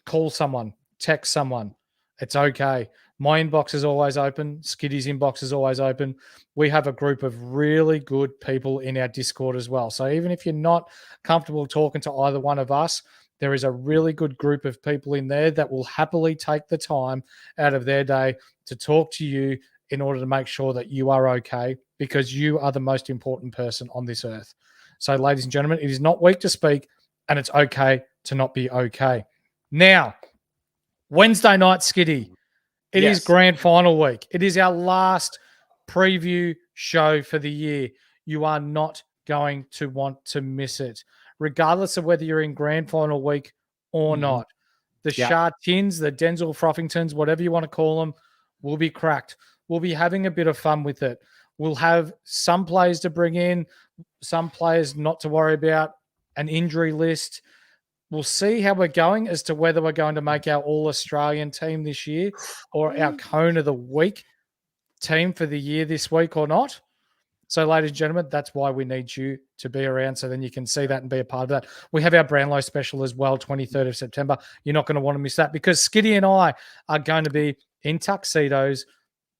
call someone, text someone. It's okay. My inbox is always open. Skiddy's inbox is always open. We have a group of really good people in our Discord as well. So even if you're not comfortable talking to either one of us, there is a really good group of people in there that will happily take the time out of their day to talk to you in order to make sure that you are okay, because you are the most important person on this earth. So, ladies and gentlemen, it is not weak to speak, and it's okay to not be okay. Now, Wednesday night, Skiddy. It is grand final week. It is our last preview show for the year. You are not going to want to miss it, regardless of whether you're in grand final week or not. The Shartins, the Denzel Frothingtons, whatever you want to call them, will be cracked. We'll be having a bit of fun with it. We'll have some players to bring in, some players not to worry about, an injury list. We'll see how we're going as to whether we're going to make our All-Australian team this year or our Cone of the Week team for the year this week or not. So, ladies and gentlemen, that's why we need you to be around, so then you can see that and be a part of that. We have our Brownlow special as well, 23rd of September. You're not going to want to miss that, because Skiddy and I are going to be in tuxedos,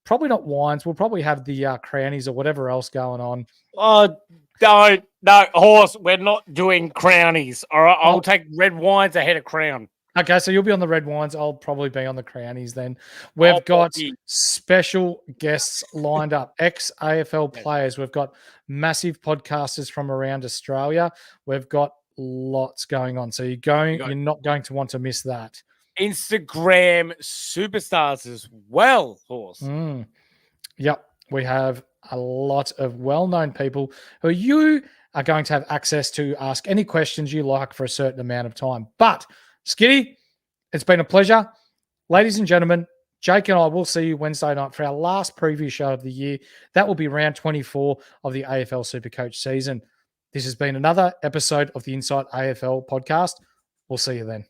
probably not wines. We'll probably have the crownies or whatever else going on. Oh, no, Horse, we're not doing crownies. All right, I'll take red wines ahead of crown. Okay, so you'll be on the red wines. I'll probably be on the crownies then. We've got special guests lined up, ex-AFL players. We've got massive podcasters from around Australia. We've got lots going on. So you're not going to want to miss that. Instagram superstars as well, Horse. Yep, we have a lot of well-known people who you are going to have access to ask any questions you like for a certain amount of time. But Skiddy, it's been a pleasure. Ladies and gentlemen, Jake and I will see you Wednesday night for our last preview show of the year. That will be round 24 of the AFL Supercoach season. This has been another episode of the Inside AFL podcast. We'll see you then.